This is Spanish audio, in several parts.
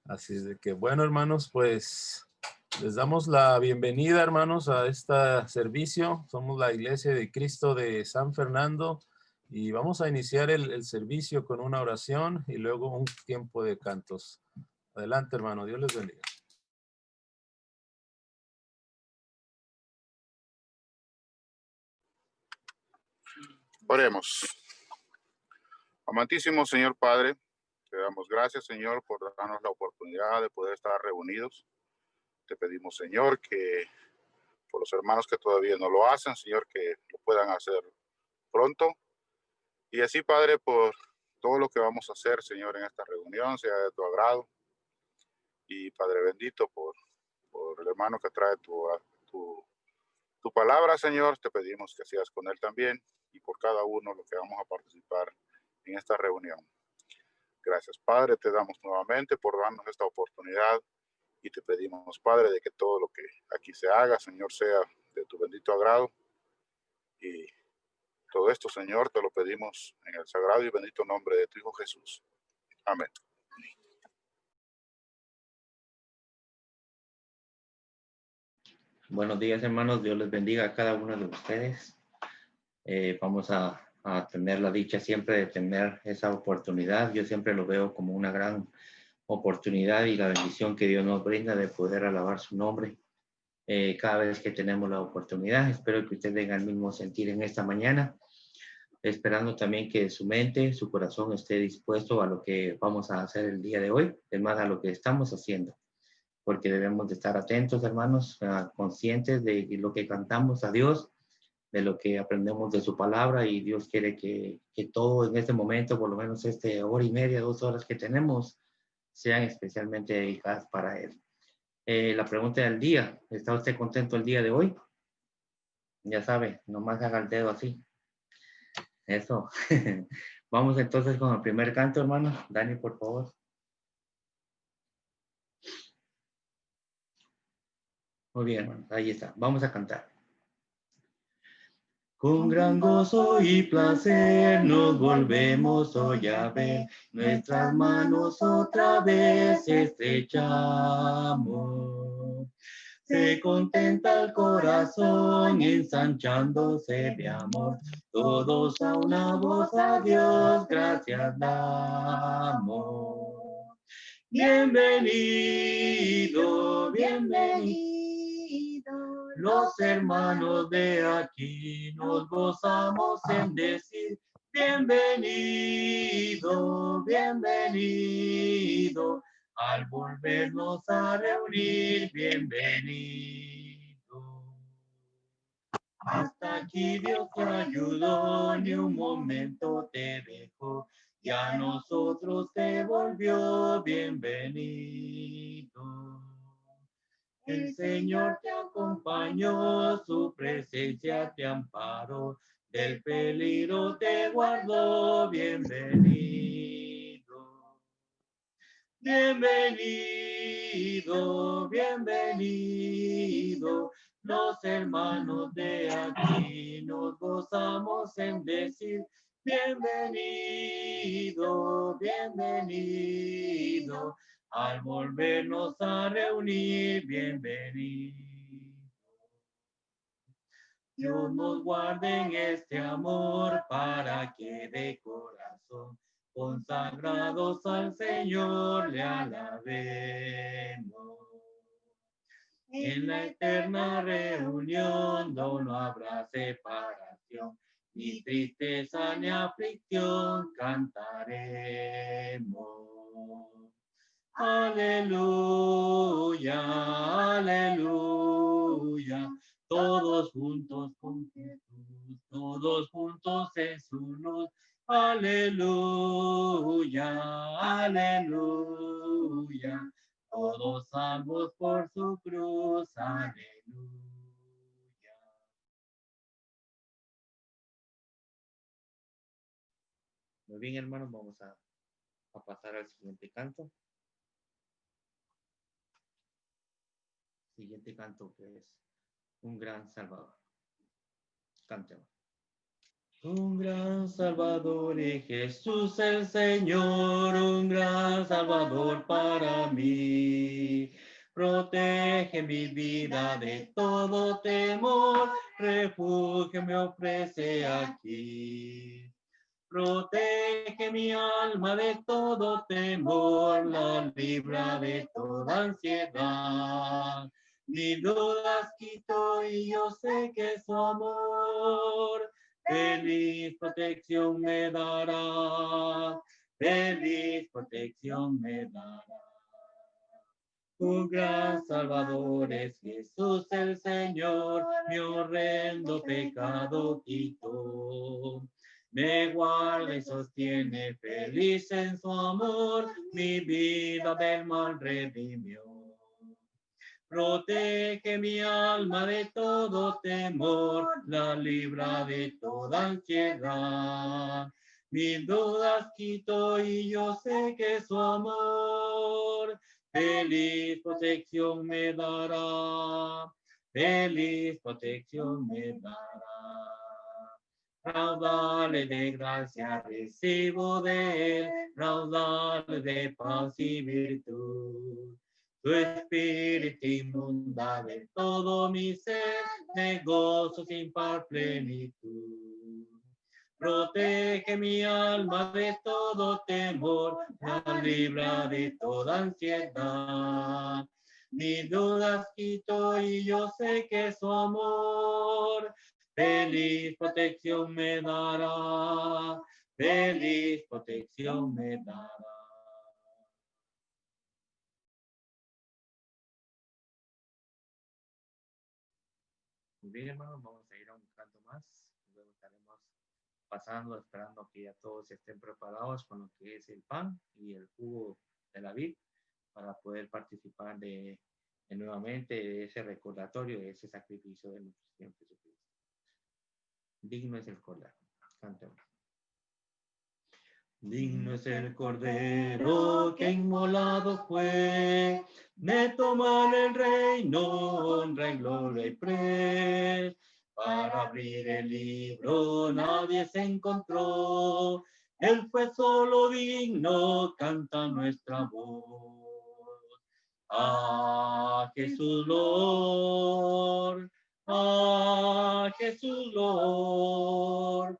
Así es de que, bueno, hermanos, pues les damos la bienvenida, hermanos, a este servicio. Somos la Iglesia de Cristo de San Fernando y vamos a iniciar el servicio con una oración y luego un tiempo de cantos. Adelante, hermano. Dios les bendiga. Oremos. Amantísimo Señor Padre, te damos gracias, Señor, por darnos la oportunidad de poder estar reunidos. Te pedimos, Señor, que por los hermanos que todavía no lo hacen, Señor, que lo puedan hacer pronto. Y así, Padre, por todo lo que vamos a hacer, Señor, en esta reunión, sea de tu agrado. Y Padre bendito, por el hermano que trae tu palabra, Señor, te pedimos que seas con él también y por cada uno lo que vamos a participar en esta reunión. Gracias, Padre, te damos nuevamente por darnos esta oportunidad y te pedimos, Padre, de que todo lo que aquí se haga, Señor, sea de tu bendito agrado. Y todo esto, Señor, te lo pedimos en el sagrado y bendito nombre de tu Hijo Jesús. Amén. Buenos días, hermanos. Dios les bendiga a cada uno de ustedes. Vamos a tener la dicha siempre de tener esa oportunidad. Yo siempre lo veo como una gran oportunidad y la bendición que Dios nos brinda de poder alabar su nombre cada vez que tenemos la oportunidad. Espero que ustedes tengan el mismo sentir en esta mañana, esperando también que su mente, su corazón esté dispuesto a lo que vamos a hacer el día de hoy, es más, a lo que estamos haciendo, porque debemos de estar atentos, hermanos, conscientes de lo que cantamos a Dios, de lo que aprendemos de su palabra, y Dios quiere que todo en este momento, por lo menos hora y media, 2 horas que tenemos, sean especialmente dedicadas para Él. La pregunta del día: ¿está usted contento el día de hoy? Ya sabe, nomás haga el dedo así. Eso. Vamos entonces con el primer canto, hermano. Dani, por favor. Muy bien, hermano. Ahí está. Vamos a cantar. Con gran gozo y placer nos volvemos hoy a ver, nuestras manos otra vez estrechamos. Se contenta el corazón ensanchándose de amor, todos a una voz a Dios gracias damos. Bienvenido, bienvenido. Los hermanos de aquí nos gozamos en decir bienvenido, bienvenido. Al volvernos a reunir, bienvenido. Hasta aquí Dios te ayudó, ni un momento te dejó, y a nosotros te volvió bienvenido. El Señor te acompañó, su presencia te amparó, del peligro te guardó, bienvenido. Bienvenido, bienvenido, los hermanos de aquí nos gozamos en decir bienvenido, bienvenido. Al volvernos a reunir, bienvenido. Dios nos guarde en este amor para que de corazón consagrados al Señor le alabemos. En la eterna reunión no habrá separación, ni tristeza ni aflicción, cantaremos. Aleluya, aleluya, todos juntos con Jesús, todos juntos en su luz. Aleluya, aleluya, todos salvos por su cruz. Aleluya. Muy bien, hermanos, vamos a pasar al siguiente canto. Siguiente canto, que es Un Gran Salvador. Cántelo. Un gran Salvador y Jesús el Señor, un gran Salvador para mí. Protege mi vida de todo temor, refugio me ofrece aquí. Protege mi alma de todo temor, la libra de toda ansiedad. Mis dudas quito y yo sé que su amor feliz protección me dará, feliz protección me dará. Un gran Salvador es Jesús el Señor, mi horrendo pecado quitó. Me guarda y sostiene feliz en su amor, mi vida del mal redimió. Protege mi alma de todo temor, la libra de toda ansiedad. Mis dudas quito y yo sé que su amor feliz protección me dará, feliz protección me dará. Raudales de gracia recibo de él, raudales de paz y virtud. Tu espíritu inunda de todo mi ser, de gozo sin par plenitud. Protege mi alma de todo temor, la libra de toda ansiedad. Mis dudas quito y yo sé que su amor feliz protección me dará, feliz protección me dará. Muy bien, hermanos, vamos a ir a un canto más. Luego estaremos pasando, esperando que ya todos estén preparados con lo que es el pan y el jugo de la vid para poder participar de nuevamente de ese recordatorio, de ese sacrificio de nuestro Señor Jesucristo. Digno es el Cordero. Cantemos. Digno es el Cordero que inmolado fue, de tomar el reino, honra y gloria y pres. Para abrir el libro nadie se encontró, Él fue solo digno, canta nuestra voz. Ah, Jesús Lord, ah, Jesús Lord.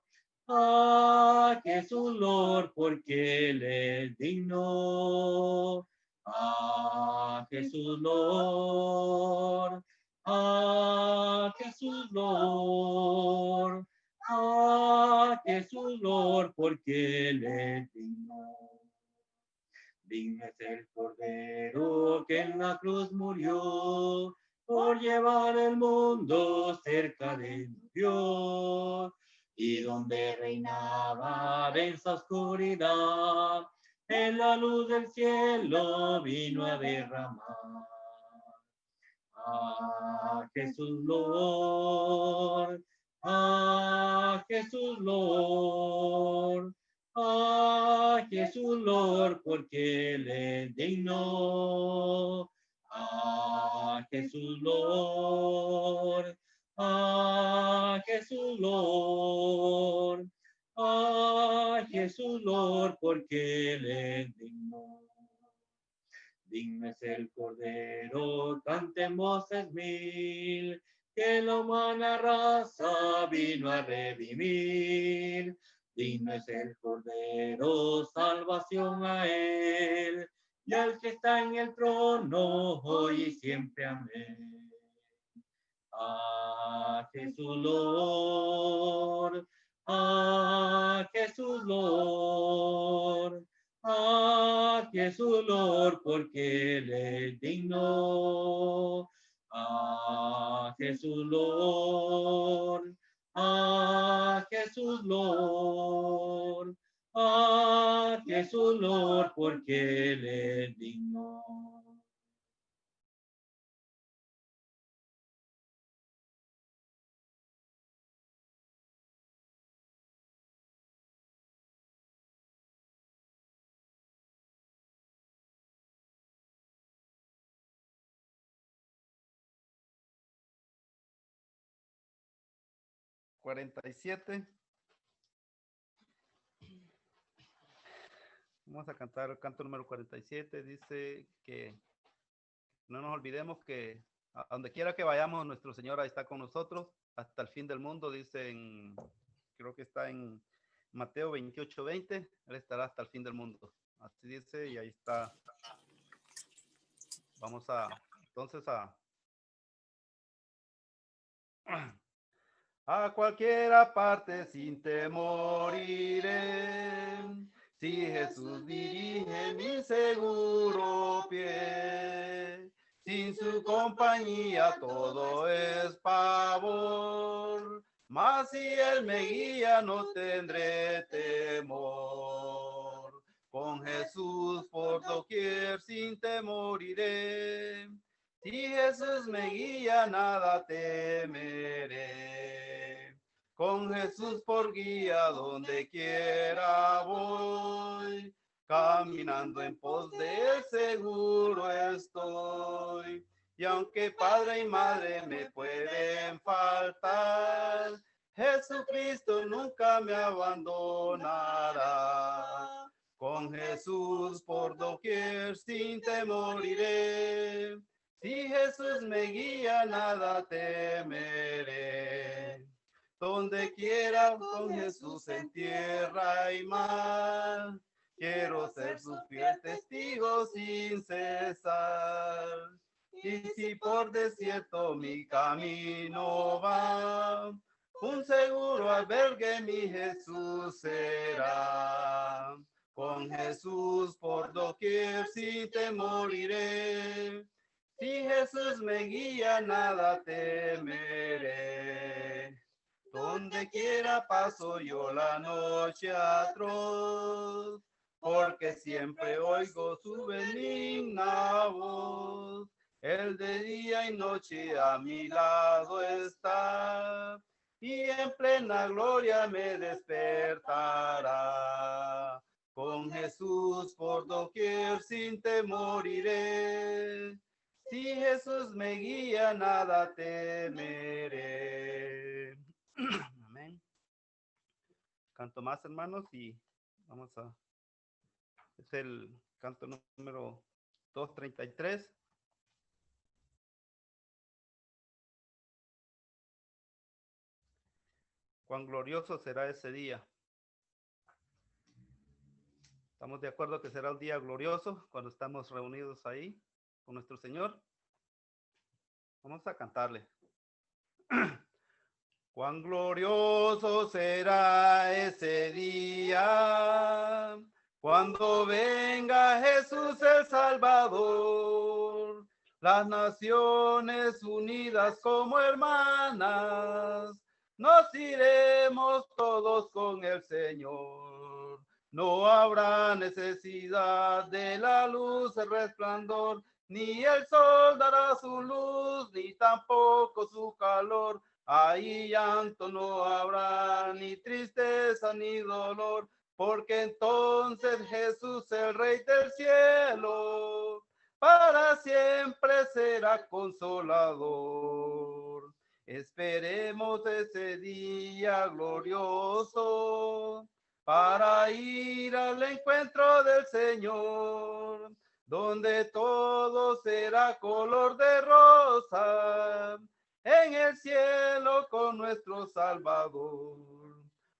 Ah, Jesús Lord, porque Él es digno. Ah, Jesús Lord. Ah, Jesús Lord. Ah, Jesús Lord, porque Él es digno. Digno es el Cordero que en la cruz murió por llevar el mundo cerca de Dios. Y donde reinaba densa oscuridad, en la luz del cielo vino a derramar. Ah, Jesús Lord, ah, Jesús Lord, ah, Jesús Lord, porque Él es digno. Ah, Jesús Lord, ah, Jesús Lord, ah, Jesús Lord, porque Él es digno. Digno es el Cordero, canten voces mil, que la humana raza vino a redimir. Digno es el Cordero, salvación a Él, y al que está en el trono, hoy y siempre, amén. Ah, Jesús Lord, ah, Jesús Lord, ah, Jesús Lord, porque Él es digno. Ah, Jesús Lord, ah, Jesús Lord, ah, Jesús Lord, porque Él es digno. $47. Vamos a cantar el canto número 47. Dice que no nos olvidemos que a donde quiera que vayamos, nuestro Señor ahí está con nosotros hasta el fin del mundo. Dice creo que está en Mateo 28:20. Él estará hasta el fin del mundo. Así dice, y ahí está. Vamos entonces a cualquiera parte sin temor iré. Si Jesús dirige mi seguro pie, sin su compañía todo es pavor, mas si Él me guía no tendré temor. Con Jesús por doquier sin temor iré. Si Jesús me guía nada temeré. Con Jesús por guía donde quiera voy, caminando en pos de él seguro estoy. Y aunque padre y madre me pueden faltar, Jesucristo nunca me abandonará. Con Jesús por doquier sin temor iré. Si Jesús me guía nada temeré. Donde quiera con Jesús en tierra y mar, quiero ser su fiel testigo sin cesar. Y si por desierto mi camino va, un seguro albergue mi Jesús será. Con Jesús por doquier sin temor iré. Si Jesús me guía nada temeré. Donde quiera paso yo la noche atroz, porque siempre oigo su benigna voz. Él de día y noche a mi lado está, y en plena gloria me despertará. Con Jesús por doquier sin temor iré. Si Jesús me guía, nada temeré. Amén. Canto más, hermanos, y vamos a... Es el canto número 233. Cuán glorioso será ese día. ¿Estamos de acuerdo que será un día glorioso cuando estamos reunidos ahí con nuestro Señor? Vamos a cantarle. Cuán glorioso será ese día cuando venga Jesús el Salvador. Las naciones unidas como hermanas, nos iremos todos con el Señor. No habrá necesidad de la luz, el resplandor, ni el sol dará su luz, ni tampoco su calor. Ahí llanto no habrá, ni tristeza, ni dolor, porque entonces Jesús, el Rey del cielo, para siempre será consolador. Esperemos ese día glorioso para ir al encuentro del Señor, donde todo será color de rosa, en el cielo con nuestro Salvador.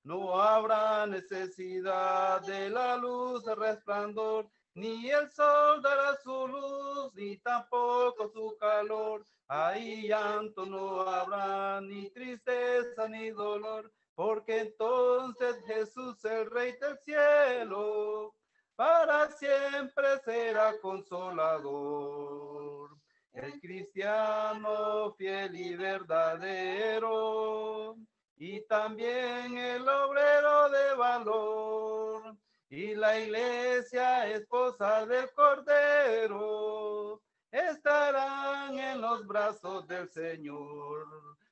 No habrá necesidad de la luz, el resplandor, ni el sol dará su luz, ni tampoco su calor. Ahí llanto no habrá, ni tristeza, ni dolor, porque entonces Jesús, el Rey del cielo, para siempre será consolador. El cristiano fiel y verdadero, y también el obrero de valor, y la iglesia esposa del Cordero, estarán en los brazos del Señor.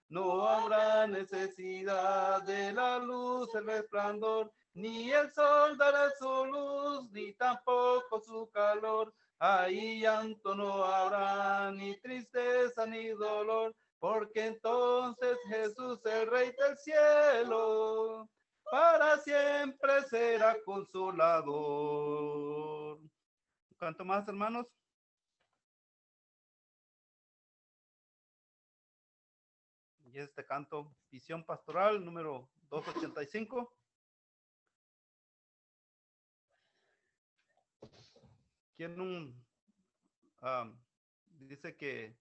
No habrá necesidad de la luz, el resplandor, ni el sol dará su luz, ni tampoco su calor. Ahí llanto no habrá, ni tristeza, ni dolor, porque entonces Jesús, el Rey del cielo, para siempre será consolador. Un canto más, hermanos. Y este canto, Visión Pastoral, número 285. Dice que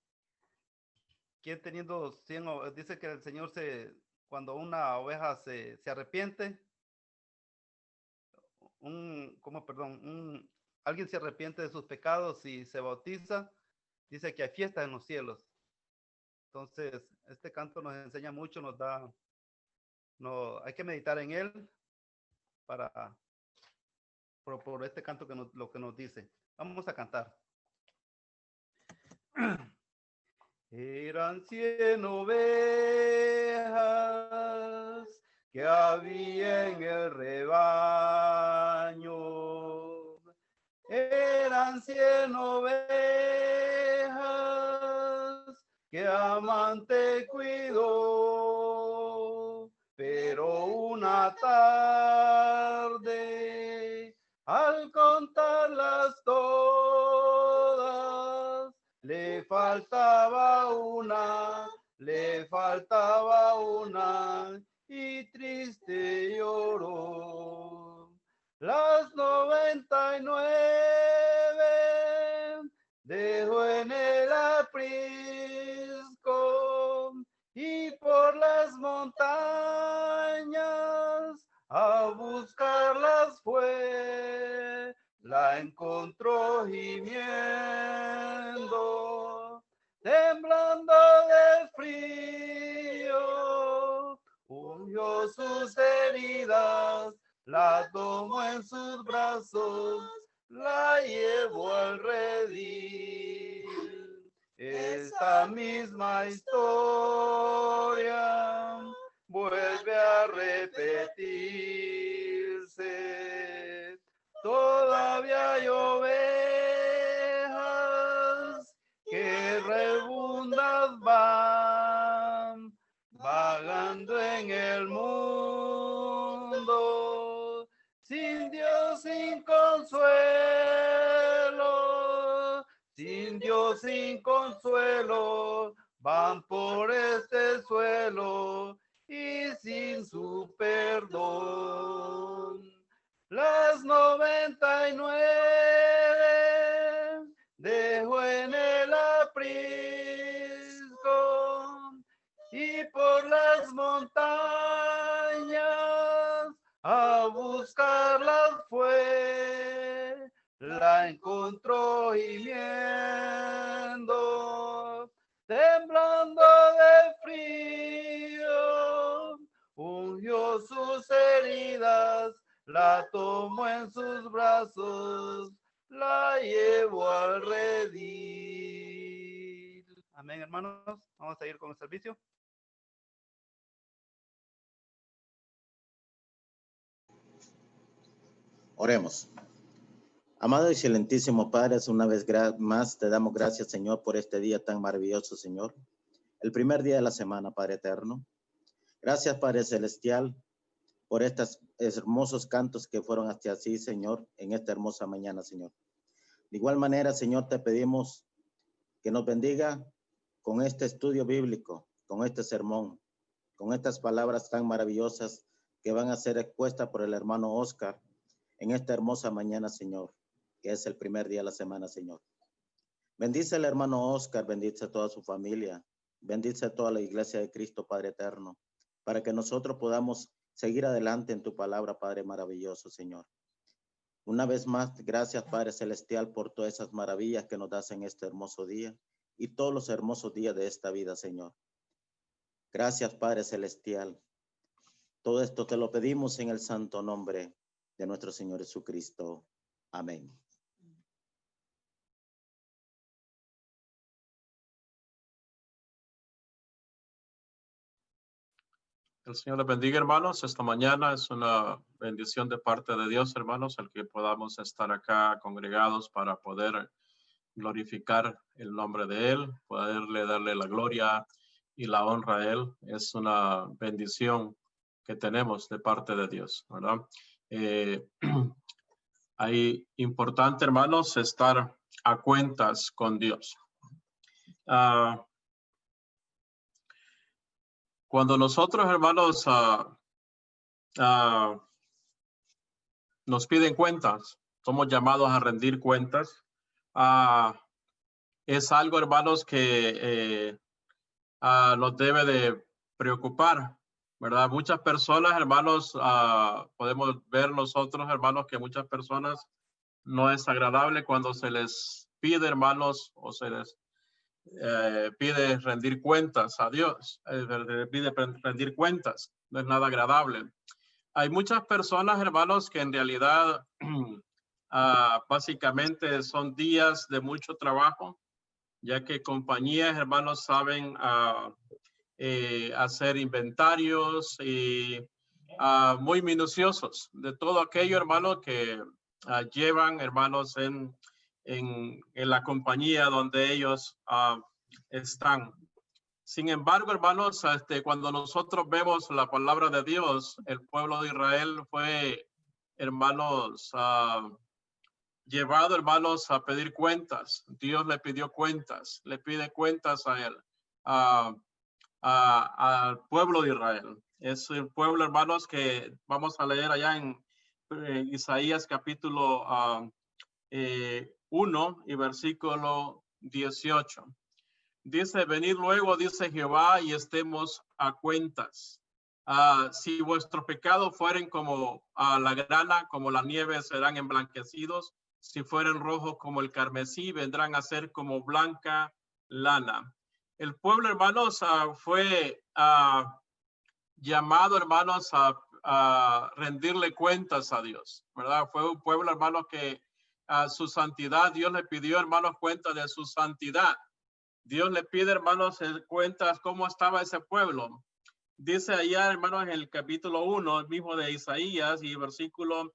quien teniendo 100, dice que el Señor cuando una oveja se arrepiente, alguien se arrepiente de sus pecados y se bautiza, dice que hay fiesta en los cielos. Entonces, este canto nos enseña mucho, hay que meditar en él por este canto lo que nos dice. Vamos a cantar. Eran 100 ovejas que había en el rebaño. Eran 100 ovejas que amante cuidó, pero una tarde, al contarlas todas, le faltaba una, y triste lloró. Las 99 dejó en el aprisco y por las montañas a buscarlas fue. La encontró gimiendo, temblando de frío, ungió sus heridas, la tomó en sus brazos, la llevó al redil. Esta misma historia vuelve a repetirse. Todavía hay ovejas que rebundas van, vagando en el mundo, sin Dios, sin consuelo, sin Dios, sin consuelo, van por este suelo y sin su perdón. Las 99 dejó en el aprisco y por las montañas a buscarlas fue. La encontró gimiendo, temblando de frío, ungió sus heridas, la tomó en sus brazos, la llevó al redil. Amén, hermanos. Vamos a ir con el servicio. Oremos. Amado y excelentísimo Padre, una vez más te damos gracias, Señor, por este día tan maravilloso, Señor. El primer día de la semana, Padre eterno. Gracias, Padre celestial, por estos hermosos cantos que fueron hacia ti, Señor, en esta hermosa mañana, Señor. De igual manera, Señor, te pedimos que nos bendiga con este estudio bíblico, con este sermón, con estas palabras tan maravillosas que van a ser expuestas por el hermano Oscar en esta hermosa mañana, Señor, que es el primer día de la semana, Señor. Bendice al hermano Oscar, bendice a toda su familia, bendice a toda la iglesia de Cristo, Padre eterno, para que nosotros podamos seguir adelante en tu palabra, Padre maravilloso, Señor. Una vez más, gracias, Padre celestial, por todas esas maravillas que nos das en este hermoso día y todos los hermosos días de esta vida, Señor. Gracias, Padre celestial. Todo esto te lo pedimos en el santo nombre de nuestro Señor Jesucristo. Amén. El Señor les bendiga, hermanos. Esta mañana es una bendición de parte de Dios, hermanos, el que podamos estar acá congregados para poder glorificar el nombre de Él, poderle darle la gloria y la honra a Él. Es una bendición tenemos de parte de Dios, ¿verdad? Hay importante, hermanos, estar a cuentas con Dios. Cuando nosotros, hermanos, nos piden cuentas, somos llamados a rendir cuentas. Es algo, hermanos, que nos debe de preocupar, ¿verdad? Muchas personas, hermanos, podemos ver nosotros, hermanos, que muchas personas no es agradable cuando se les pide, hermanos, o se les pide rendir cuentas a Dios, pide rendir cuentas, no es nada agradable. Hay muchas personas, hermanos, que en realidad básicamente son días de mucho trabajo, ya que compañías, hermanos, saben hacer inventarios y muy minuciosos de todo aquello, hermanos, que llevan, hermanos, en la compañía donde ellos están. Sin embargo, hermanos, cuando nosotros vemos la palabra de Dios, el pueblo de Israel fue, hermanos, llevado, hermanos, a pedir cuentas. Dios le pidió cuentas, le pide cuentas a él, al pueblo de Israel. Es el pueblo, hermanos, que vamos a leer allá en Isaías capítulo 1 y versículo 18. Dice, venid luego, dice Jehová, y estemos a cuentas. Si vuestros pecados fueren como la grana, como la nieve, serán emblanquecidos. Si fueren rojos como el carmesí, vendrán a ser como blanca lana. El pueblo, hermanos, fue llamado, hermanos, a rendirle cuentas a Dios, ¿verdad? Fue un pueblo, hermanos, que su santidad, Dios le pidió, hermanos, cuenta de su santidad. Dios le pide, hermanos, cuentas cómo estaba ese pueblo. Dice allá, hermanos, en el capítulo 1, el mismo de Isaías, y versículo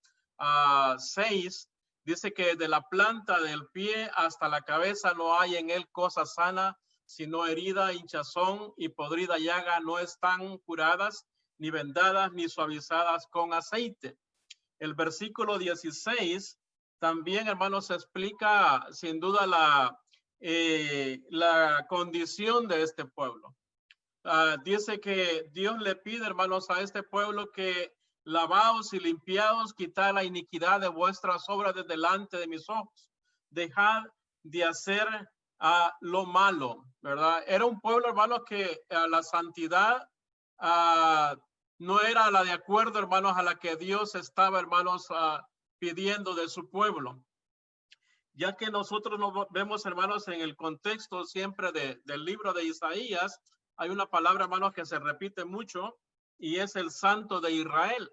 6, dice que de la planta del pie hasta la cabeza no hay en él cosa sana, sino herida, hinchazón y podrida llaga, no están curadas, ni vendadas, ni suavizadas con aceite. El versículo 16 también, hermanos, explica sin duda la condición de este pueblo. Dice que Dios le pide, hermanos, a este pueblo que lavaos y limpiaos, quitad la iniquidad de vuestras obras de delante de mis ojos. Dejad de hacer lo malo, ¿verdad? Era un pueblo, hermanos, que la santidad no era la de acuerdo, hermanos, a la que Dios estaba, hermanos, pidiendo de su pueblo. Ya que nosotros nos vemos, hermanos, en el contexto siempre del libro de Isaías, hay una palabra, hermanos, que se repite mucho y es el Santo de Israel.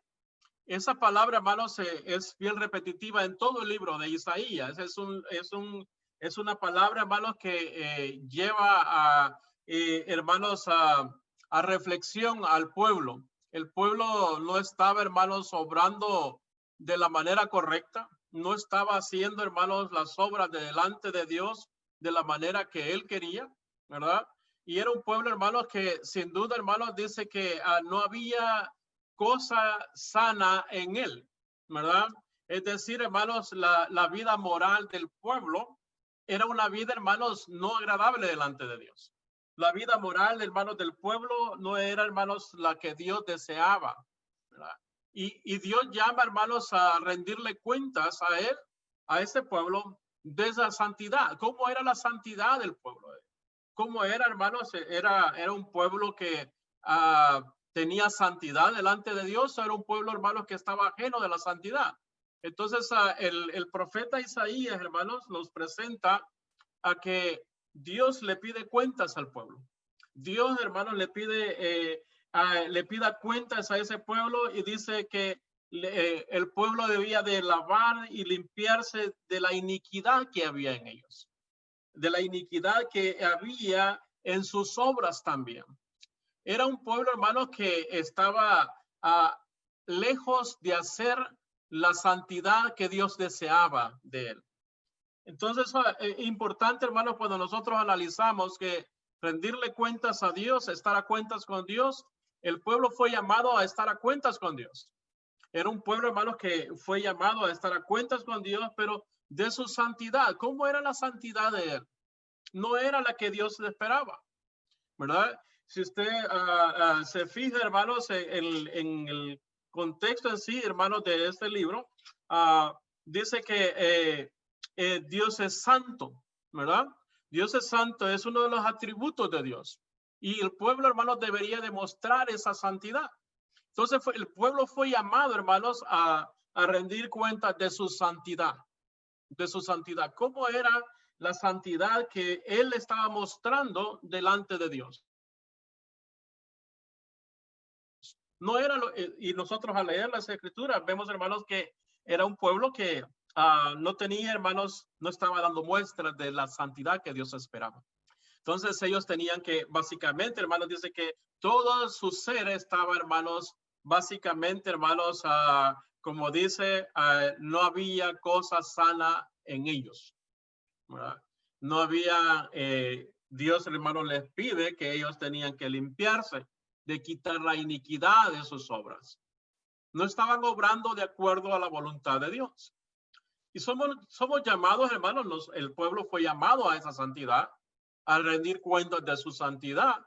Esa palabra, hermanos, es bien repetitiva en todo el libro de Isaías. Es una palabra, hermanos, que lleva hermanos, a reflexión al pueblo. El pueblo no estaba, hermanos, obrando de la manera correcta. No estaba haciendo, hermanos, las obras de delante de Dios de la manera que él quería, ¿verdad? Y era un pueblo, hermanos, que sin duda, hermanos, dice que no había cosa sana en él, ¿verdad? Es decir, hermanos, la vida moral del pueblo era una vida, hermanos, no agradable delante de Dios. La vida moral, hermanos, del pueblo no era, hermanos, la que Dios deseaba, ¿verdad? Y Dios llama, hermanos, a rendirle cuentas a él, a ese pueblo, de esa santidad. ¿Cómo era la santidad del pueblo? ¿Cómo era, hermanos? Era un pueblo que tenía santidad delante de Dios. Era un pueblo, hermanos, que estaba ajeno de la santidad. Entonces, el profeta Isaías, hermanos, nos presenta a que Dios le pide cuentas al pueblo. Dios, hermanos, le pida cuentas a ese pueblo y dice que el pueblo debía de lavar y limpiarse de la iniquidad que había en ellos, de la iniquidad que había en sus obras también. Era un pueblo, hermanos, que estaba lejos de hacer la santidad que Dios deseaba de él. Entonces, es importante, hermanos, cuando nosotros analizamos que rendirle cuentas a Dios, estar a cuentas con Dios, El pueblo fue llamado a estar a cuentas con Dios. Era un pueblo, hermanos, que fue llamado a estar a cuentas con Dios, pero de su santidad. ¿Cómo era la santidad de él? No era la que Dios le esperaba, ¿verdad? Si usted se fija, hermanos, en el contexto en sí, hermanos, de este libro, dice que Dios es santo, ¿verdad? Dios es santo, es uno de los atributos de Dios. Y el pueblo, hermanos, debería demostrar esa santidad. Entonces, el pueblo fue llamado, hermanos, a rendir cuenta de su santidad. De su santidad. ¿Cómo era la santidad que él estaba mostrando delante de Dios? No era y nosotros al leer las escrituras vemos, hermanos, que era un pueblo que no tenía, hermanos, no estaba dando muestras de la santidad que Dios esperaba. Entonces ellos tenían que, básicamente, hermanos, dice que todo su ser estaba, hermanos, básicamente, hermanos, como dice, no había cosa sana en ellos, ¿verdad? No había, Dios, hermanos, les pide que ellos tenían que limpiarse, de quitar la iniquidad de sus obras. No estaban obrando de acuerdo a la voluntad de Dios. Y somos llamados, hermanos, el pueblo fue llamado a esa santidad, a rendir cuentas de su santidad,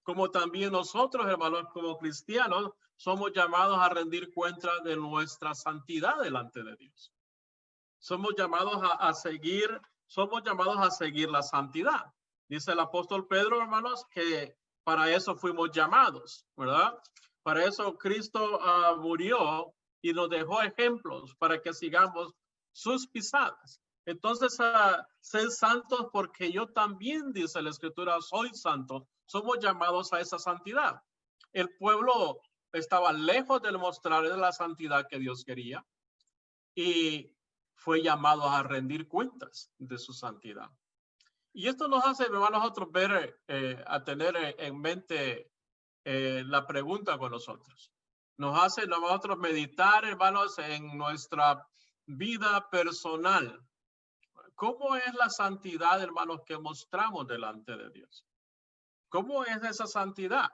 como también nosotros, hermanos, como cristianos, somos llamados a rendir cuentas de nuestra santidad delante de Dios. Somos llamados a seguir la santidad. Dice el apóstol Pedro, hermanos, que para eso fuimos llamados, ¿verdad? Para eso Cristo murió y nos dejó ejemplos para que sigamos sus pisadas. Entonces, ser santos porque yo también, dice la Escritura, soy santo. Somos llamados a esa santidad. El pueblo estaba lejos de mostrar la santidad que Dios quería y fue llamado a rendir cuentas de su santidad. Y esto nos hace, hermanos, nosotros ver, a tener en mente la pregunta con nosotros. Nos hace nosotros meditar, hermanos, en nuestra vida personal. ¿Cómo es la santidad, hermanos, que mostramos delante de Dios? ¿Cómo es esa santidad?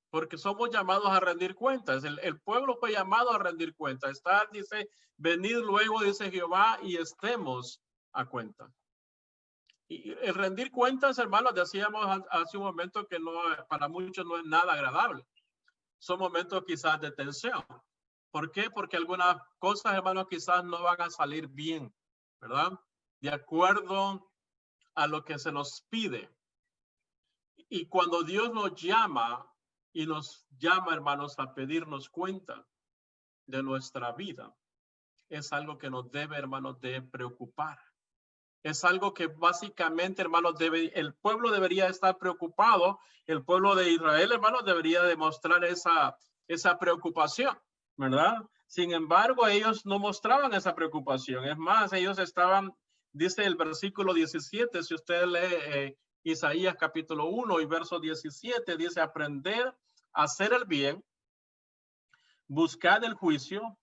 Porque somos llamados a rendir cuentas. El pueblo fue llamado a rendir cuentas. Dice, venid luego, dice Jehová, y estemos a cuenta. Y el rendir cuentas, hermanos, decíamos hace un momento que no, para muchos no es nada agradable. Son momentos quizás de tensión. ¿Por qué? Porque algunas cosas, hermanos, quizás no van a salir bien, ¿verdad? De acuerdo a lo que se nos pide. Y cuando Dios nos llama y nos llama, hermanos, a pedirnos cuenta de nuestra vida, es algo que nos debe, hermanos, de preocupar. Es algo que básicamente, hermanos, el pueblo debería estar preocupado. El pueblo de Israel, hermanos, debería demostrar esa preocupación, ¿verdad? Sin embargo, ellos no mostraban esa preocupación. Es más, ellos estaban, dice el versículo 17, si usted lee Isaías capítulo 1 y verso 17, dice, aprender a hacer el bien, buscar el juicio,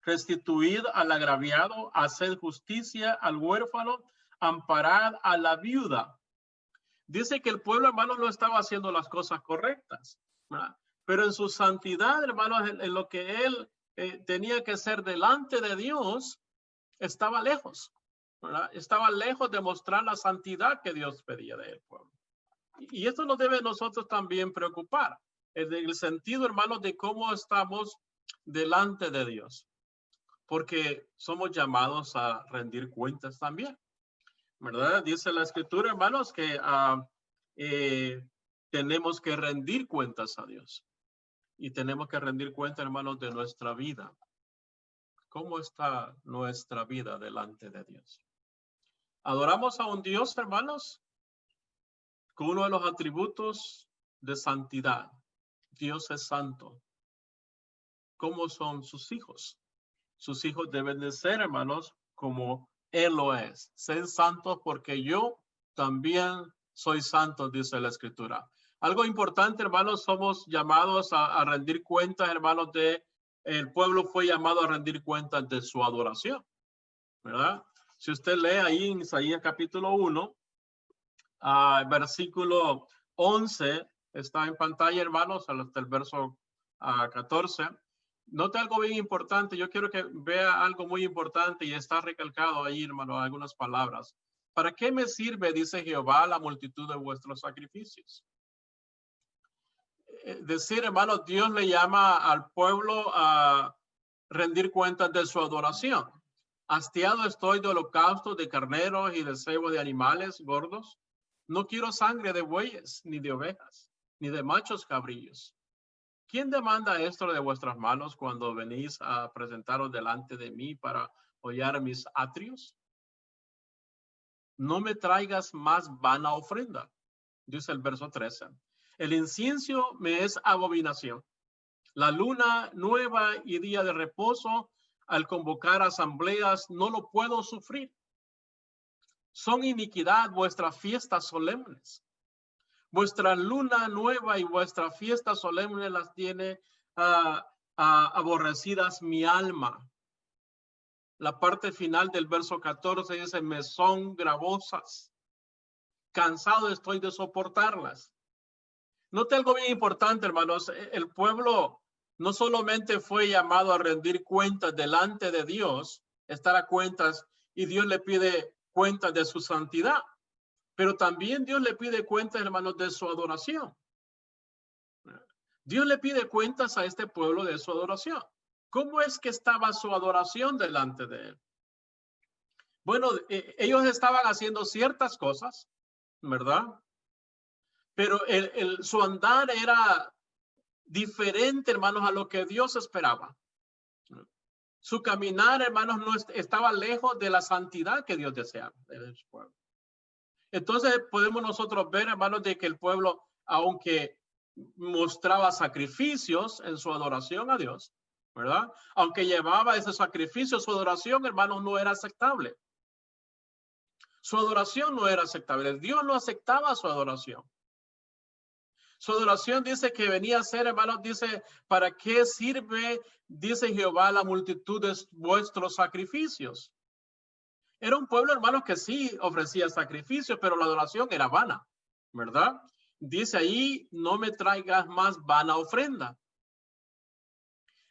restituir al agraviado, hacer justicia al huérfano, amparar a la viuda. Dice que el pueblo, hermanos, no estaba haciendo las cosas correctas, ¿verdad? Pero en su santidad, hermanos, en lo que él tenía que ser delante de Dios, estaba lejos, ¿verdad? Estaba lejos de mostrar la santidad que Dios pedía del pueblo. Y esto nos debe nosotros también preocupar, en el sentido, hermanos, de cómo estamos delante de Dios. Porque somos llamados a rendir cuentas también, ¿verdad? Dice la Escritura, hermanos, que tenemos que rendir cuentas a Dios. Y tenemos que rendir cuentas, hermanos, de nuestra vida. ¿Cómo está nuestra vida delante de Dios? ¿Adoramos a un Dios, hermanos, con uno de los atributos de santidad? Dios es santo. ¿Cómo son sus hijos? Sus hijos deben de ser, hermanos, como Él lo es. Ser santos porque yo también soy santo, dice la Escritura. Algo importante, hermanos, somos llamados a rendir cuentas, hermanos, el pueblo fue llamado a rendir cuentas de su adoración, ¿verdad? Si usted lee ahí en Isaías capítulo 1, versículo 11, está en pantalla, hermanos, hasta el verso 14. Note algo bien importante. Yo quiero que vea algo muy importante y está recalcado ahí, hermano, algunas palabras. ¿Para qué me sirve, dice Jehová, la multitud de vuestros sacrificios? Decir, hermano, Dios le llama al pueblo a rendir cuentas de su adoración. Hastiado estoy de holocaustos, de carneros y de cebo de animales gordos. No quiero sangre de bueyes, ni de ovejas, ni de machos cabrillos. ¿Quién demanda esto de vuestras manos cuando venís a presentaros delante de mí para hollar mis atrios? No me traigas más vana ofrenda, dice el verso 13. El incienso me es abominación. La luna nueva y día de reposo, al convocar asambleas, no lo puedo sufrir. Son iniquidad vuestras fiestas solemnes. Vuestra luna nueva y vuestra fiesta solemne las tiene aborrecidas mi alma. La parte final del verso 14 dice, me son gravosas. Cansado estoy de soportarlas. Note algo bien importante, hermanos. El pueblo no solamente fue llamado a rendir cuentas delante de Dios, estar a cuentas, y Dios le pide cuentas de su santidad, pero también Dios le pide cuentas, hermanos, de su adoración. Dios le pide cuentas a este pueblo de su adoración. ¿Cómo es que estaba su adoración delante de él? Bueno, ellos estaban haciendo ciertas cosas, ¿verdad? Pero su andar era diferente, hermanos, a lo que Dios esperaba. Su caminar, hermanos, no estaba lejos de la santidad que Dios deseaba de su pueblo. Entonces podemos nosotros ver, hermanos, de que el pueblo, aunque mostraba sacrificios en su adoración a Dios, ¿verdad? Aunque llevaba ese sacrificio, su adoración, hermanos, no era aceptable. Su adoración no era aceptable. Dios no aceptaba su adoración. Su adoración dice que venía a ser, hermanos, dice, ¿para qué sirve, dice Jehová, la multitud de vuestros sacrificios? Era un pueblo, hermanos, que sí ofrecía sacrificios, pero la adoración era vana, ¿verdad? Dice ahí, no me traigas más vana ofrenda.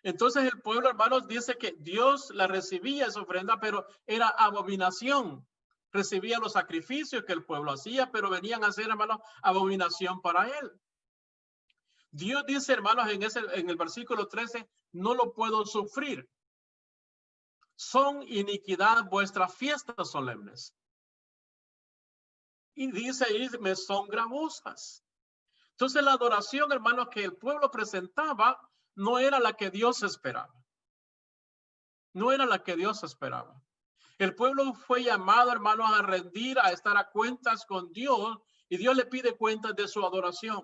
Entonces el pueblo, hermanos, dice que Dios la recibía esa ofrenda, pero era abominación. Recibía los sacrificios que el pueblo hacía, pero venían a ser, hermanos, abominación para él. Dios dice, hermanos, en el versículo 13, no lo puedo sufrir. Son iniquidad vuestras fiestas solemnes. Y dice ahí, me son gravosas. Entonces la adoración, hermanos, que el pueblo presentaba no era la que Dios esperaba. No era la que Dios esperaba. El pueblo fue llamado, hermanos, a rendir, a estar a cuentas con Dios, y Dios le pide cuentas de su adoración.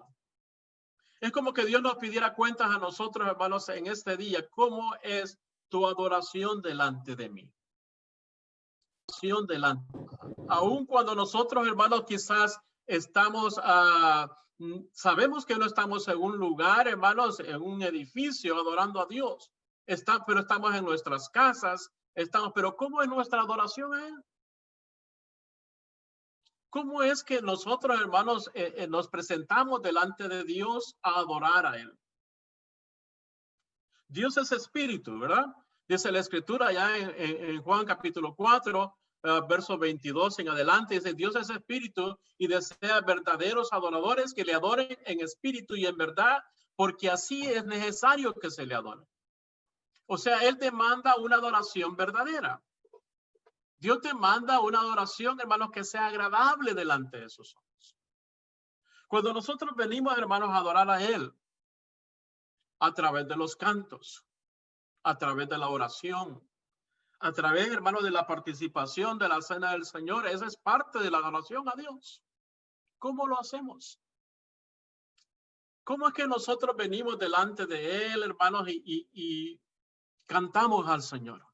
Es como que Dios nos pidiera cuentas a nosotros, hermanos, en este día. ¿Cómo es tu adoración delante de mí? Adoración delante. Aun cuando nosotros, hermanos, quizás estamos, sabemos que no estamos en un lugar, hermanos, en un edificio adorando a Dios. Pero estamos en nuestras casas, pero ¿cómo es nuestra adoración a Él? ¿Cómo es que nosotros, hermanos, nos presentamos delante de Dios a adorar a Él? Dios es espíritu, ¿verdad? Dice la escritura ya en Juan capítulo 4, verso 22 en adelante, dice, Dios es espíritu y desea verdaderos adoradores que le adoren en espíritu y en verdad, porque así es necesario que se le adore. O sea, Él demanda una adoración verdadera. Dios te manda una adoración, hermanos, que sea agradable delante de sus ojos. Cuando nosotros venimos, hermanos, a adorar a Él, a través de los cantos, a través de la oración, a través, hermanos, de la participación de la cena del Señor, esa es parte de la adoración a Dios. ¿Cómo lo hacemos? ¿Cómo es que nosotros venimos delante de Él, hermanos, y cantamos al Señor?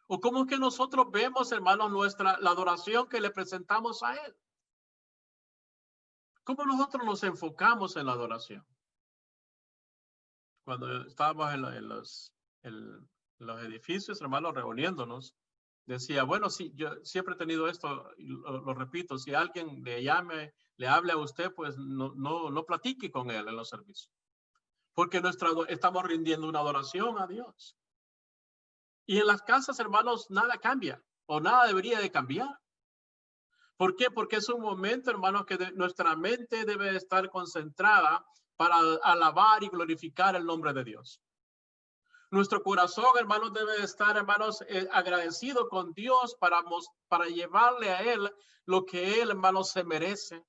¿O cómo es que nosotros vemos, hermanos, la adoración que le presentamos a Él? ¿Cómo nosotros nos enfocamos en la adoración? Cuando estábamos en los edificios, hermanos, reuniéndonos, decía, bueno, sí, yo siempre he tenido esto, y lo repito, si alguien le llame le hable a usted, pues no platique con él en los servicios. Porque estamos rindiendo una adoración a Dios. Y en las casas, hermanos, nada cambia o nada debería de cambiar. ¿Por qué? Porque es un momento, hermanos, que nuestra mente debe estar concentrada para alabar y glorificar el nombre de Dios. Nuestro corazón, hermanos, debe estar, hermanos, agradecido con Dios para llevarle a Él lo que Él, hermanos, se merece.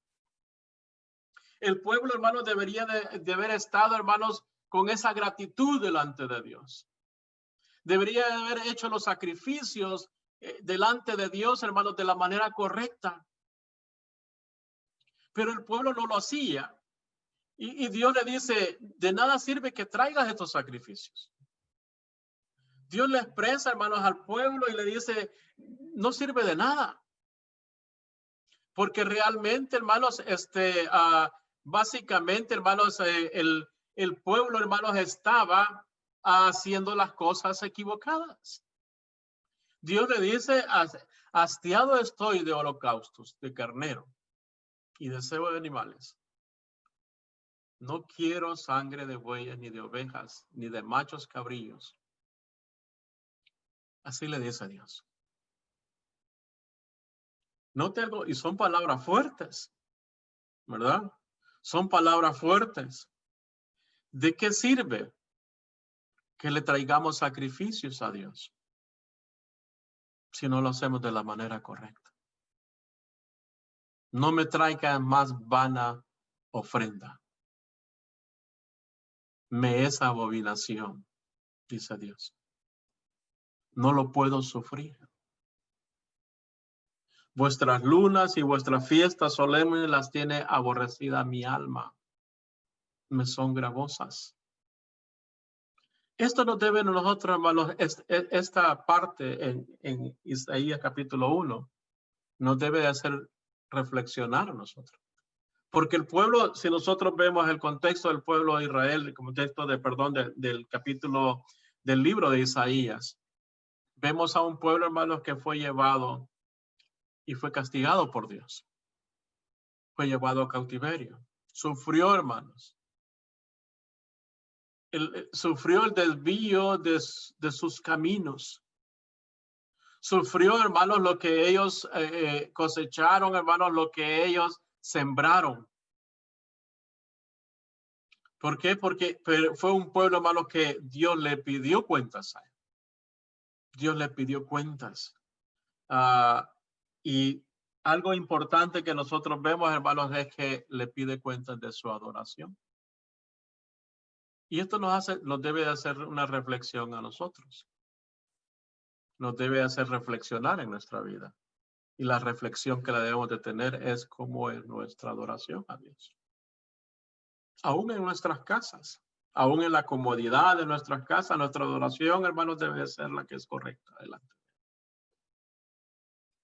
El pueblo, hermanos, debería de haber estado, hermanos, con esa gratitud delante de Dios. Debería de haber hecho los sacrificios delante de Dios, hermanos, de la manera correcta. Pero el pueblo no lo hacía. Y Dios le dice, de nada sirve que traigas estos sacrificios. Dios le expresa, hermanos, al pueblo y le dice, no sirve de nada. Porque realmente, hermanos, básicamente, hermanos, el pueblo, hermanos, estaba haciendo las cosas equivocadas. Dios le dice, hastiado estoy de holocaustos, de carnero y de cebo de animales. No quiero sangre de bueyes, ni de ovejas, ni de machos cabrillos. Así le dice a Dios. Note algo, y son palabras fuertes, ¿verdad? Son palabras fuertes. ¿De qué sirve que le traigamos sacrificios a Dios si no lo hacemos de la manera correcta? No me traigan más vana ofrenda. Me es abominación, dice Dios. No lo puedo sufrir. Vuestras lunas y vuestras fiestas solemnes las tiene aborrecida mi alma. Me son gravosas. Esto nos debe a nosotros, hermanos, esta parte en Isaías capítulo 1, nos debe de hacer reflexionar a nosotros. Porque el pueblo, si nosotros vemos el contexto del pueblo de Israel, el contexto del capítulo del libro de Isaías, vemos a un pueblo, hermanos, que fue llevado y fue castigado por Dios. Fue llevado a cautiverio. Sufrió, hermanos. Sufrió el desvío de sus caminos. Sufrió, hermanos, lo que ellos cosecharon, hermanos, lo que ellos sembraron. ¿Por qué? Porque fue un pueblo, hermanos, que Dios le pidió cuentas a él. Dios le pidió cuentas. Y algo importante que nosotros vemos, hermanos, es que le pide cuentas de su adoración. Y esto nos debe de hacer una reflexión a nosotros. Nos debe hacer reflexionar en nuestra vida. Y la reflexión que la debemos de tener es cómo es nuestra adoración a Dios. Aún en nuestras casas, aún en la comodidad de nuestras casas, nuestra adoración, hermanos, debe ser la que es correcta delante.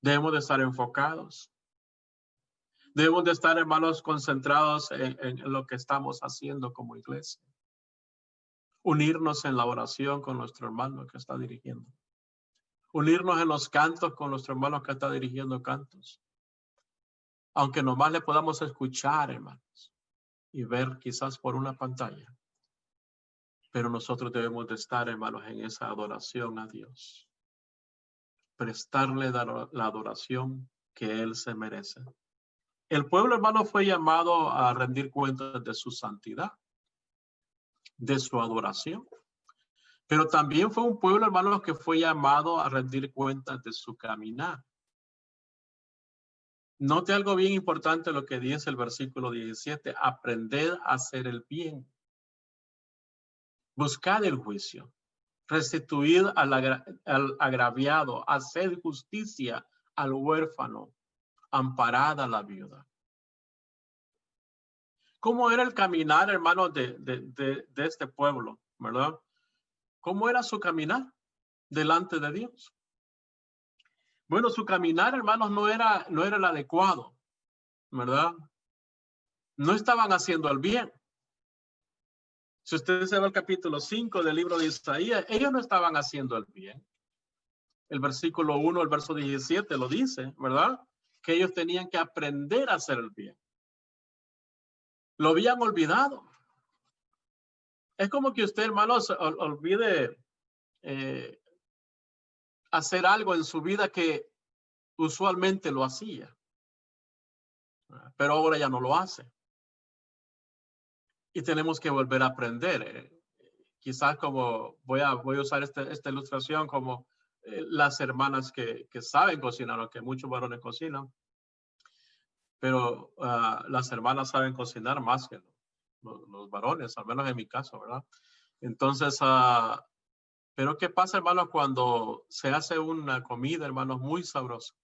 Debemos de estar enfocados. Debemos de estar, hermanos, concentrados en lo que estamos haciendo como iglesia. Unirnos en la oración con nuestro hermano que está dirigiendo. Unirnos en los cantos con nuestro hermano que está dirigiendo cantos. Aunque nomás le podamos escuchar, hermanos, y ver quizás por una pantalla. Pero nosotros debemos de estar, hermanos, en esa adoración a Dios. Prestarle la adoración que Él se merece. El pueblo, hermano, fue llamado a rendir cuentas de su santidad, de su adoración. Pero también fue un pueblo, hermano, que fue llamado a rendir cuentas de su caminar. Note algo bien importante lo que dice el versículo 17. Aprended a hacer el bien. Buscad el juicio. Restituid al agraviado. Haced justicia al huérfano. Amparad a la viuda. ¿Cómo era el caminar, hermano, de este pueblo, verdad? ¿Cómo era su caminar delante de Dios? Bueno, su caminar, hermanos, no era el adecuado, ¿verdad? No estaban haciendo el bien. Si usted se va al capítulo 5 del libro de Isaías, ellos no estaban haciendo el bien. El versículo 1, el verso 17 lo dice, ¿verdad? Que ellos tenían que aprender a hacer el bien. Lo habían olvidado. Es como que usted, hermanos, olvide hacer algo en su vida que usualmente lo hacía, pero ahora ya no lo hace. Y tenemos que volver a aprender. Quizás como voy a usar esta ilustración como las hermanas que saben cocinar, aunque muchos varones cocinan, pero las hermanas saben cocinar más que los varones, al menos en mi caso, ¿verdad? Entonces, pero ¿qué pasa, hermanos, cuando se hace una comida, hermanos, muy sabrosa,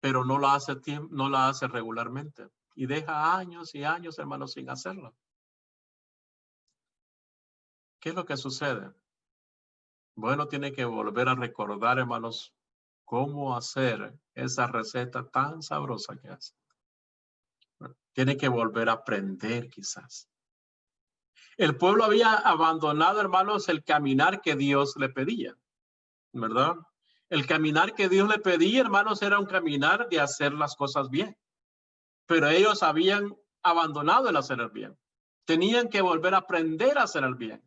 pero no la hace regularmente y deja años y años, hermanos, sin hacerlo? ¿Qué es lo que sucede? Bueno, tiene que volver a recordar, hermanos, cómo hacer esa receta tan sabrosa que hace. Tiene que volver a aprender, quizás. El pueblo había abandonado, hermanos, el caminar que Dios le pedía, ¿verdad? El caminar que Dios le pedía, hermanos, era un caminar de hacer las cosas bien. Pero ellos habían abandonado el hacer el bien. Tenían que volver a aprender a hacer el bien.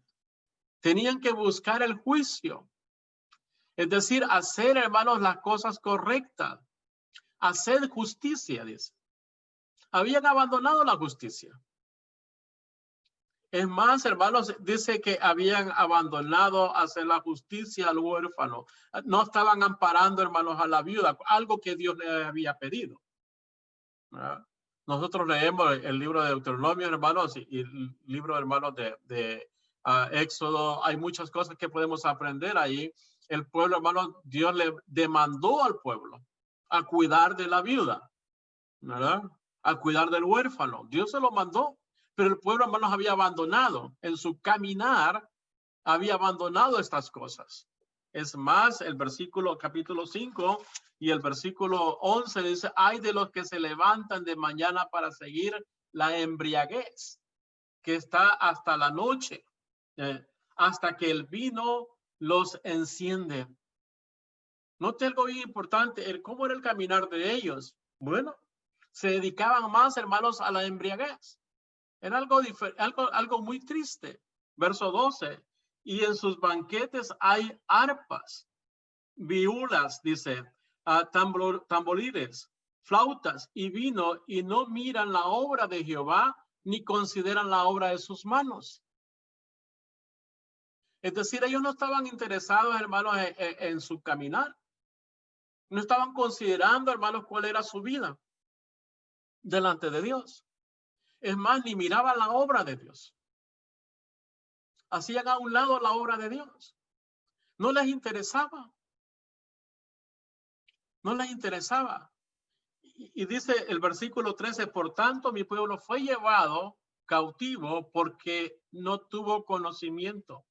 Tenían que buscar el juicio. Es decir, hacer, hermanos, las cosas correctas. Hacer justicia, dice. Habían abandonado la justicia. Es más, hermanos, dice que habían abandonado hacer la justicia al huérfano. No estaban amparando, hermanos, a la viuda, algo que Dios le había pedido. ¿Verdad? Nosotros leemos el libro de Deuteronomio, hermanos, y el libro, hermanos, de Éxodo. Hay muchas cosas que podemos aprender ahí. El pueblo, hermanos, Dios le demandó al pueblo a cuidar de la viuda, ¿verdad? A cuidar del huérfano. Dios se lo mandó, pero el pueblo, hermanos, había abandonado. En su caminar, había abandonado estas cosas. Es más, el versículo capítulo 5 y el versículo 11 dice, hay de los que se levantan de mañana para seguir la embriaguez, que está hasta la noche, hasta que el vino los enciende. Note algo bien importante, cómo era el caminar de ellos. Bueno, se dedicaban más, hermanos, a la embriaguez. Era algo muy triste. Verso 12. Y en sus banquetes hay arpas, vihulas, dice, tamborines, flautas y vino, y no miran la obra de Jehová, ni consideran la obra de sus manos. Es decir, ellos no estaban interesados, hermanos, en su caminar. No estaban considerando, hermanos, cuál era su vida delante de Dios. Es más, ni miraban la obra de Dios. Hacían a un lado la obra de Dios. No les interesaba. No les interesaba. Y dice el versículo 13, por tanto mi pueblo fue llevado cautivo porque no tuvo conocimiento.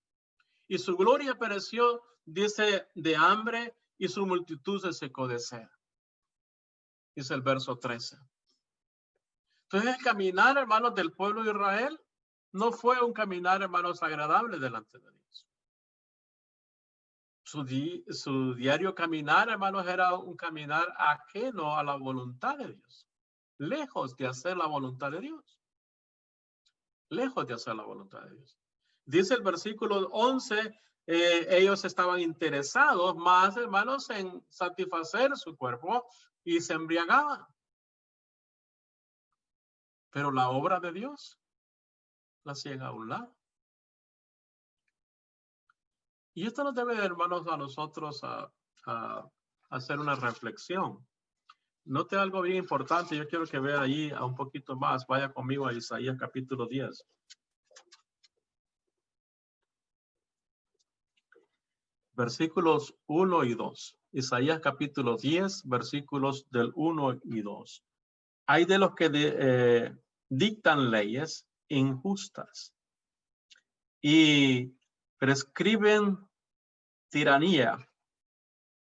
Y su gloria pereció, dice, de hambre, y su multitud se secó de sed. Dice el verso 13. Entonces el caminar, hermanos, del pueblo de Israel no fue un caminar, hermanos, agradable delante de Dios. Su diario caminar, hermanos, era un caminar ajeno a la voluntad de Dios. Lejos de hacer la voluntad de Dios. Lejos de hacer la voluntad de Dios. Dice el versículo 11, ellos estaban interesados más, hermanos, en satisfacer su cuerpo y se embriagaban. Pero la obra de Dios la hacían a un lado. Y esto nos debe, hermanos, a nosotros a hacer una reflexión. Note algo bien importante. Yo quiero que vea ahí un poquito más. Vaya conmigo a Isaías capítulo 10. Versículos 1 y 2. Isaías capítulo 10, versículos del 1 y 2. Hay de los que dictan leyes injustas y prescriben tiranía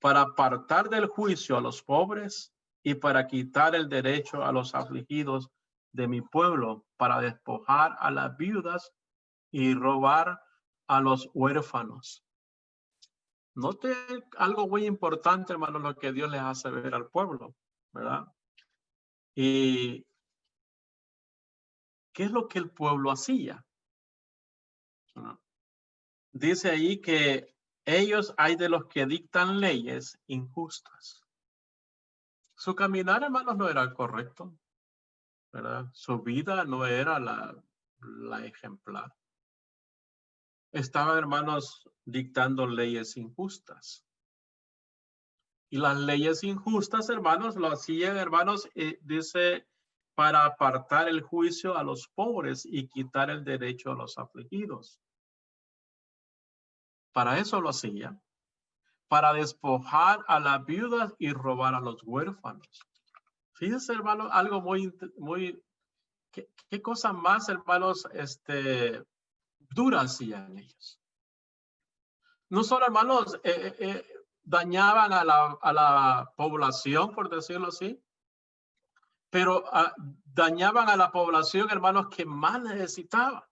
para apartar del juicio a los pobres y para quitar el derecho a los afligidos de mi pueblo, para despojar a las viudas y robar a los huérfanos. Note algo muy importante, hermano, lo que Dios les hace ver al pueblo, ¿verdad? Y ¿qué es lo que el pueblo hacía? Dice ahí que ellos hay de los que dictan leyes injustas. Su caminar, hermanos, no era correcto, ¿verdad? Su vida no era la ejemplar. Estaban, hermanos, dictando leyes injustas. Y las leyes injustas, hermanos, lo hacían, hermanos, dice, para apartar el juicio a los pobres y quitar el derecho a los afligidos. Para eso lo hacían. Para despojar a las viudas y robar a los huérfanos. Fíjense, hermanos, algo ¿qué cosa más, hermanos, dura hacían ellos? No solo, hermanos, dañaban a la población, por decirlo así, pero dañaban a la población, hermanos, que más necesitaban.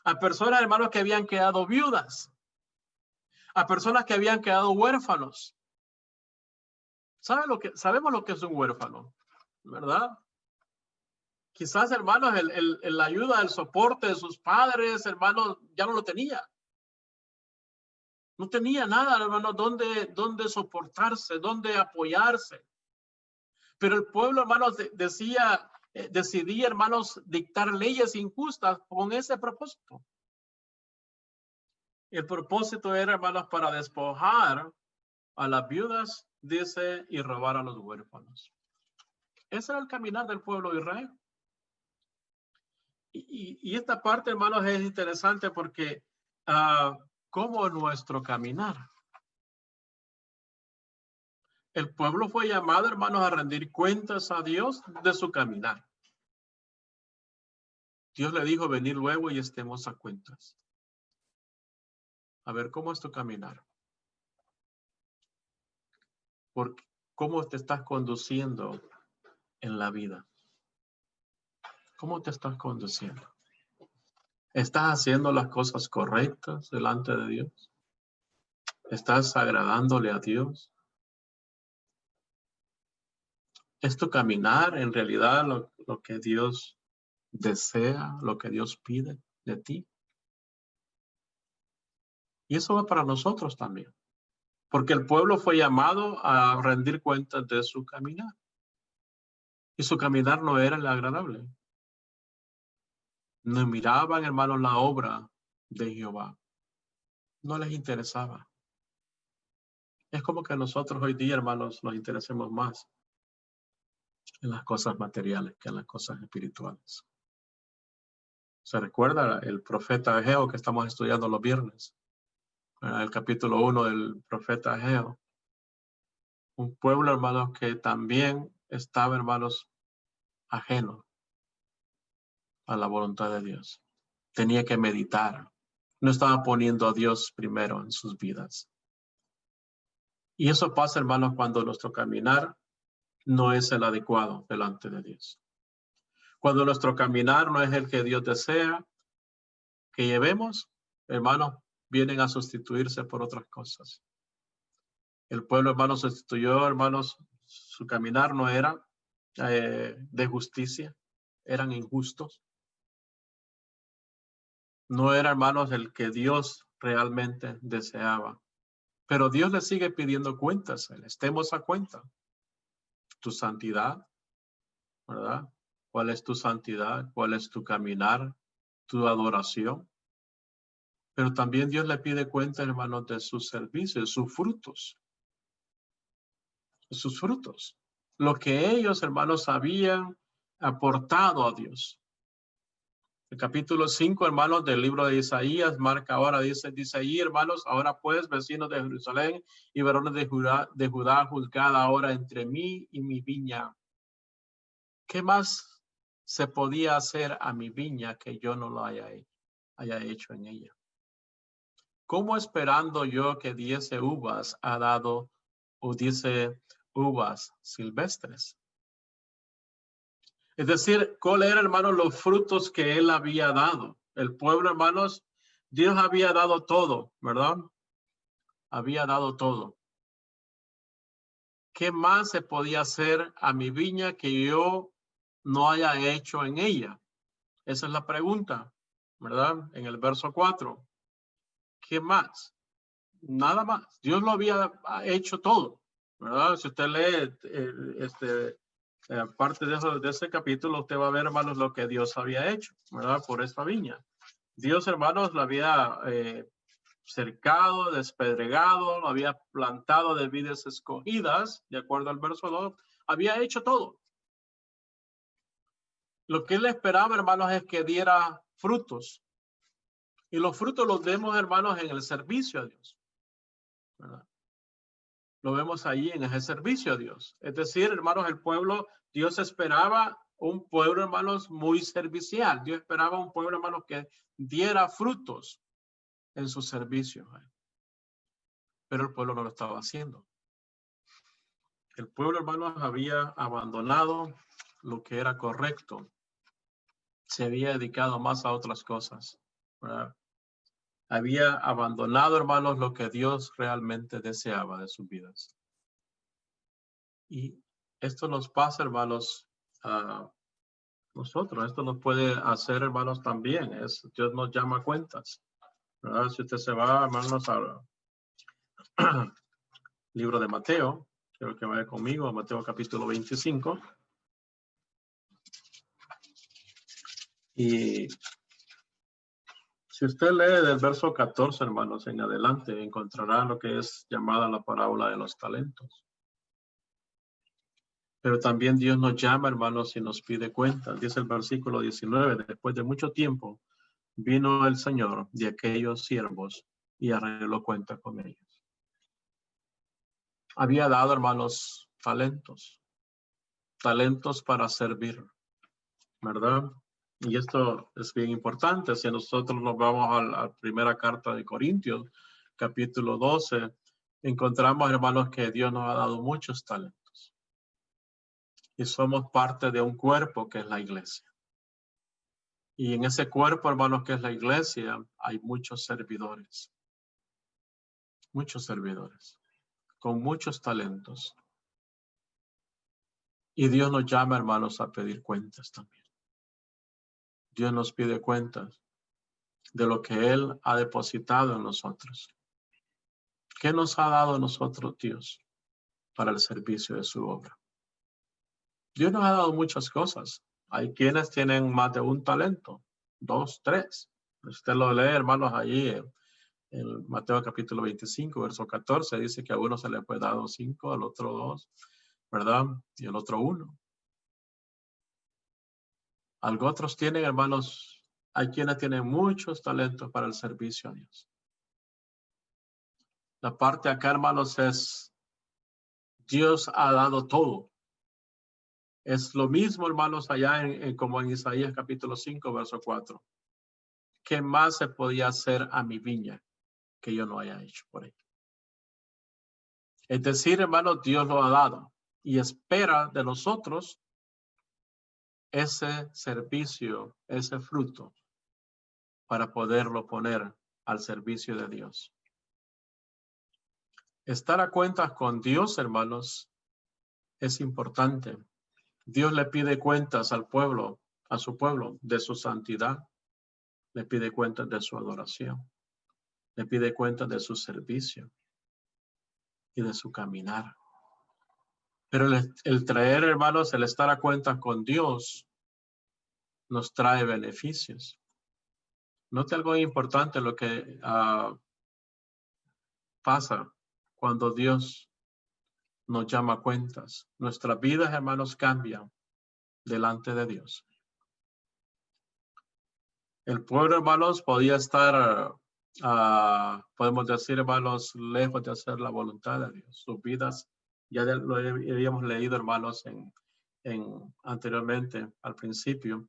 A personas, hermanos, que habían quedado viudas. A personas que habían quedado huérfanos. Sabemos lo que es un huérfano, ¿verdad? Quizás, hermanos, la ayuda, el soporte de sus padres, hermanos, ya no lo tenía. No tenía nada, hermanos, dónde soportarse, dónde apoyarse. Pero el pueblo, hermanos, decidía, hermanos, dictar leyes injustas con ese propósito. El propósito era, hermanos, para despojar a las viudas, dice, y robar a los huérfanos. Ese era el caminar del pueblo de Israel. Y esta parte, hermanos, es interesante porque como nuestro caminar. El pueblo fue llamado, hermanos, a rendir cuentas a Dios de su caminar. Dios le dijo, venid luego y estemos a cuentas. A ver, ¿cómo es tu caminar? ¿Cómo te estás conduciendo en la vida? ¿Cómo te estás conduciendo? ¿Estás haciendo las cosas correctas delante de Dios? ¿Estás agradándole a Dios? ¿Es tu caminar en realidad lo que Dios desea, lo que Dios pide de ti? Y eso va para nosotros también. Porque el pueblo fue llamado a rendir cuentas de su caminar. Y su caminar no era el agradable. No miraban, hermanos, la obra de Jehová. No les interesaba. Es como que nosotros hoy día, hermanos, nos interesemos más en las cosas materiales que en las cosas espirituales. ¿Se recuerda el profeta Ageo que estamos estudiando los viernes? El capítulo 1 del profeta Ageo. Un pueblo, hermanos, que también estaba, hermanos, ajeno a la voluntad de Dios. Tenía que meditar. No estaba poniendo a Dios primero en sus vidas. Y eso pasa, hermanos, cuando nuestro caminar no es el adecuado delante de Dios. Cuando nuestro caminar no es el que Dios desea que llevemos, hermanos, vienen a sustituirse por otras cosas. El pueblo, hermanos, sustituyó, hermanos, su caminar no era de justicia, eran injustos. No era, hermanos, el que Dios realmente deseaba. Pero Dios le sigue pidiendo cuentas. Estemos a cuenta. Tu santidad, ¿verdad? ¿Cuál es tu santidad? ¿Cuál es tu caminar? Tu adoración. Pero también Dios le pide cuenta, hermanos, de sus servicios, sus frutos. Sus frutos. Lo que ellos, hermanos, habían aportado a Dios. El capítulo 5, hermanos, del libro de Isaías, marca ahora, dice ahí, hermanos, ahora pues, vecinos de Jerusalén y varones de Judá, juzgad ahora entre mí y mi viña. ¿Qué más se podía hacer a mi viña que yo no lo haya hecho en ella? ¿Cómo esperando yo que diese uvas ha dado o diese uvas silvestres? Es decir, ¿cuál eran, hermanos, los frutos que él había dado? El pueblo, hermanos, Dios había dado todo, ¿verdad? Había dado todo. ¿Qué más se podía hacer a mi viña que yo no haya hecho en ella? Esa es la pregunta, ¿verdad? En el verso 4. ¿Qué más? Nada más. Dios lo había hecho todo, ¿verdad? Si usted lee parte de ese capítulo, usted va a ver, hermanos, lo que Dios había hecho, ¿verdad? Por esta viña. Dios, hermanos, la había cercado, despedregado, lo había plantado de vides escogidas, de acuerdo al verso 2, había hecho todo. Lo que él esperaba, hermanos, es que diera frutos. Y los frutos los vemos, hermanos, en el servicio a Dios, ¿verdad? Lo vemos ahí en ese servicio a Dios. Es decir, hermanos, el pueblo, Dios esperaba un pueblo, hermanos, muy servicial. Dios esperaba un pueblo, hermanos, que diera frutos en su servicio. Pero el pueblo no lo estaba haciendo. El pueblo, hermanos, había abandonado lo que era correcto. Se había dedicado más a otras cosas, ¿verdad? Había abandonado, hermanos, lo que Dios realmente deseaba de sus vidas. Y esto nos pasa, hermanos, a nosotros. Esto nos puede hacer, hermanos, también. Dios nos llama a cuentas, ¿verdad? Si usted se va, hermanos, al libro de Mateo, quiero que vaya conmigo a Mateo capítulo 25. Y si usted lee del verso 14, hermanos, en adelante, encontrará lo que es llamada la parábola de los talentos. Pero también Dios nos llama, hermanos, y nos pide cuentas. Dice el versículo 19, después de mucho tiempo, vino el Señor de aquellos siervos y arregló cuenta con ellos. Había dado, hermanos, talentos para servir, ¿verdad? Y esto es bien importante. Si nosotros nos vamos a la primera carta de Corintios, capítulo 12, encontramos, hermanos, que Dios nos ha dado muchos talentos. Y somos parte de un cuerpo que es la iglesia. Y en ese cuerpo, hermanos, que es la iglesia, hay muchos servidores. Muchos servidores. Con muchos talentos. Y Dios nos llama, hermanos, a pedir cuentas también. Dios nos pide cuentas de lo que Él ha depositado en nosotros. ¿Qué nos ha dado a nosotros, Dios, para el servicio de su obra? Dios nos ha dado muchas cosas. Hay quienes tienen más de un talento, 2, 3. Usted lo lee, hermanos, allí en Mateo capítulo 25, verso 14, dice que a uno se le puede dar 5, al otro 2, ¿verdad? Y al otro 1. Algo otros tienen, hermanos, hay quienes tienen muchos talentos para el servicio a Dios. La parte acá, hermanos, es Dios ha dado todo. Es lo mismo, hermanos, allá como en Isaías capítulo 5, verso 4. ¿Qué más se podía hacer a mi viña que yo no haya hecho por ella? Es decir, hermanos, Dios lo ha dado y espera de nosotros ese servicio, ese fruto, para poderlo poner al servicio de Dios. Estar a cuentas con Dios, hermanos, es importante. Dios le pide cuentas al pueblo, a su pueblo, de su santidad. Le pide cuentas de su adoración. Le pide cuentas de su servicio y de su caminar. Pero el traer, hermanos, el estar a cuentas con Dios nos trae beneficios. Note algo importante lo que pasa cuando Dios nos llama a cuentas. Nuestras vidas, hermanos, cambian delante de Dios. El pueblo, hermanos, podía estar, podemos decir, hermanos, lejos de hacer la voluntad de Dios. Sus vidas, ya lo habíamos leído, hermanos, anteriormente, al principio.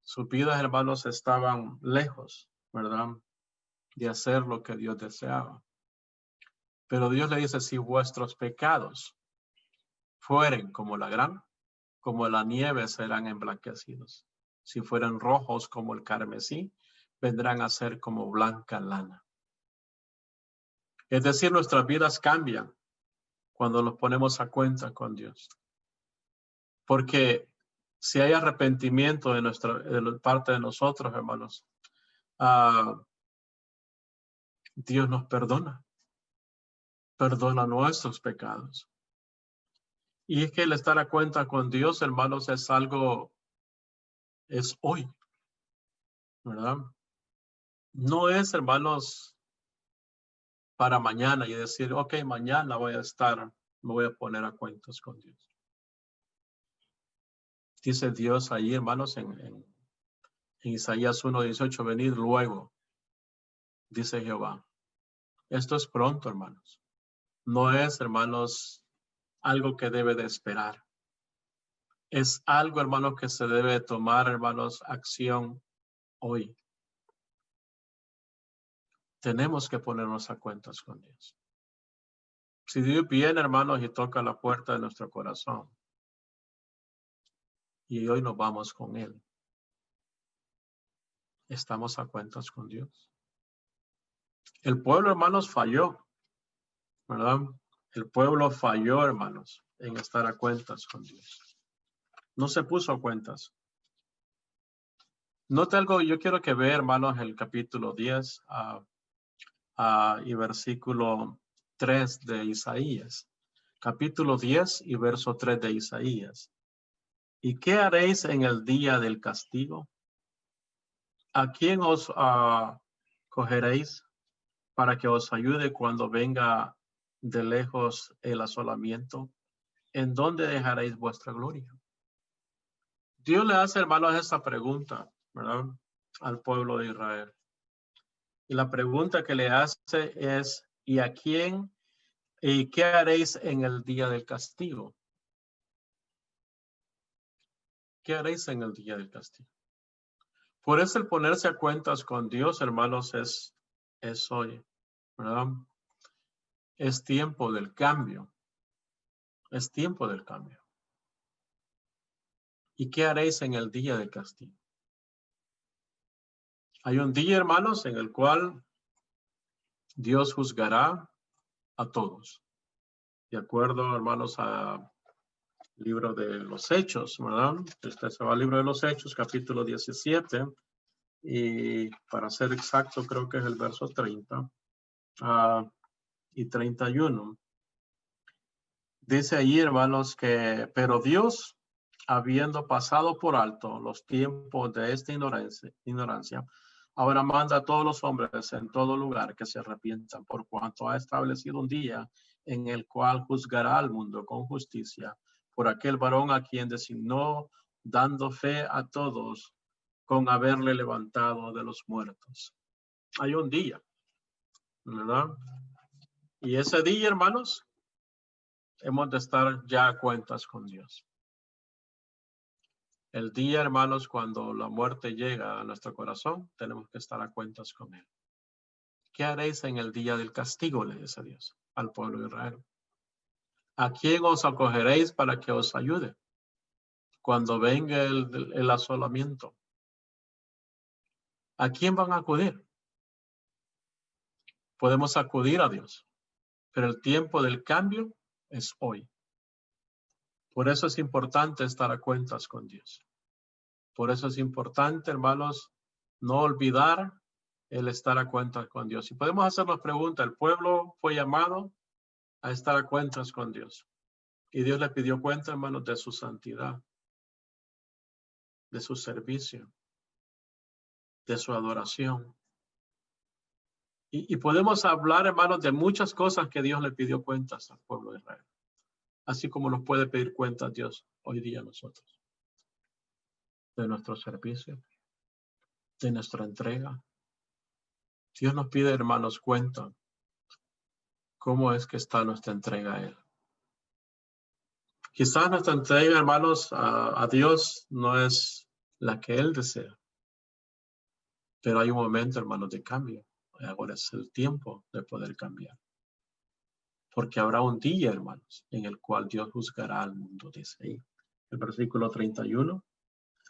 Sus vidas, hermanos, estaban lejos, ¿verdad?, de hacer lo que Dios deseaba. Pero Dios le dice, si vuestros pecados fueren como la nieve, serán emblanquecidos. Si fueran rojos como el carmesí, vendrán a ser como blanca lana. Es decir, nuestras vidas cambian cuando nos ponemos a cuenta con Dios. Porque si hay arrepentimiento de parte de nosotros, hermanos, Dios nos perdona nuestros pecados. Y es que el estar a cuenta con Dios, hermanos, es hoy, ¿verdad? No es, hermanos, para mañana y decir, ok, mañana me voy a poner a cuentas con Dios. Dice Dios ahí, hermanos, en Isaías 1:18, venid luego, dice Jehová. Esto es pronto, hermanos. No es, hermanos, algo que debe de esperar. Es algo, hermanos, que se debe tomar, hermanos, acción hoy. Tenemos que ponernos a cuentas con Dios. Si Dios viene, hermanos, y toca la puerta de nuestro corazón, y hoy nos vamos con Él, estamos a cuentas con Dios. El pueblo, hermanos, falló, ¿verdad? El pueblo falló, hermanos, en estar a cuentas con Dios. No se puso a cuentas. Note algo, yo quiero que vea, hermanos, el capítulo 10 y versículo 3 de Isaías. Capítulo 10 y verso 3 de Isaías. ¿Y qué haréis en el día del castigo? ¿A quién os cogeréis para que os ayude cuando venga de lejos el asolamiento? ¿En dónde dejaréis vuestra gloria? Dios le hace, hermanos, esta pregunta, ¿verdad? Al pueblo de Israel. Y la pregunta que le hace es, ¿y a quién y qué haréis en el día del castigo? ¿Qué haréis en el día del castigo? Por eso el ponerse a cuentas con Dios, hermanos, es hoy, ¿verdad? Es tiempo del cambio. Es tiempo del cambio. ¿Y qué haréis en el día del castigo? Hay un día, hermanos, en el cual Dios juzgará a todos. De acuerdo, hermanos, al libro de los Hechos, ¿verdad? Este se va al libro de los Hechos, capítulo 17. Y para ser exacto, creo que es el verso 30 y 31. Dice ahí, hermanos, pero Dios, habiendo pasado por alto los tiempos de esta ignorancia, ahora manda a todos los hombres en todo lugar que se arrepientan, por cuanto ha establecido un día en el cual juzgará al mundo con justicia por aquel varón a quien designó, dando fe a todos con haberle levantado de los muertos. Hay un día, ¿verdad? Y ese día, hermanos, hemos de estar ya a cuentas con Dios. El día, hermanos, cuando la muerte llega a nuestro corazón, tenemos que estar a cuentas con Él. ¿Qué haréis en el día del castigo? Le dice Dios al pueblo de Israel. ¿A quién os acogeréis para que os ayude cuando venga el asolamiento? ¿A quién van a acudir? Podemos acudir a Dios, pero el tiempo del cambio es hoy. Por eso es importante estar a cuentas con Dios. Por eso es importante, hermanos, no olvidar el estar a cuentas con Dios. Y podemos hacernos preguntas. El pueblo fue llamado a estar a cuentas con Dios. Y Dios le pidió cuenta, hermanos, de su santidad, de su servicio, de su adoración. Y podemos hablar, hermanos, de muchas cosas que Dios le pidió cuentas al pueblo de Israel. Así como nos puede pedir cuentas Dios hoy día a nosotros. De nuestro servicio, de nuestra entrega. Dios nos pide, hermanos, cuenta cómo es que está nuestra entrega a Él. Quizás nuestra entrega, hermanos, a Dios no es la que Él desea. Pero hay un momento, hermanos, de cambio. Ahora es el tiempo de poder cambiar. Porque habrá un día, hermanos, en el cual Dios juzgará al mundo, dice ahí. El versículo 31.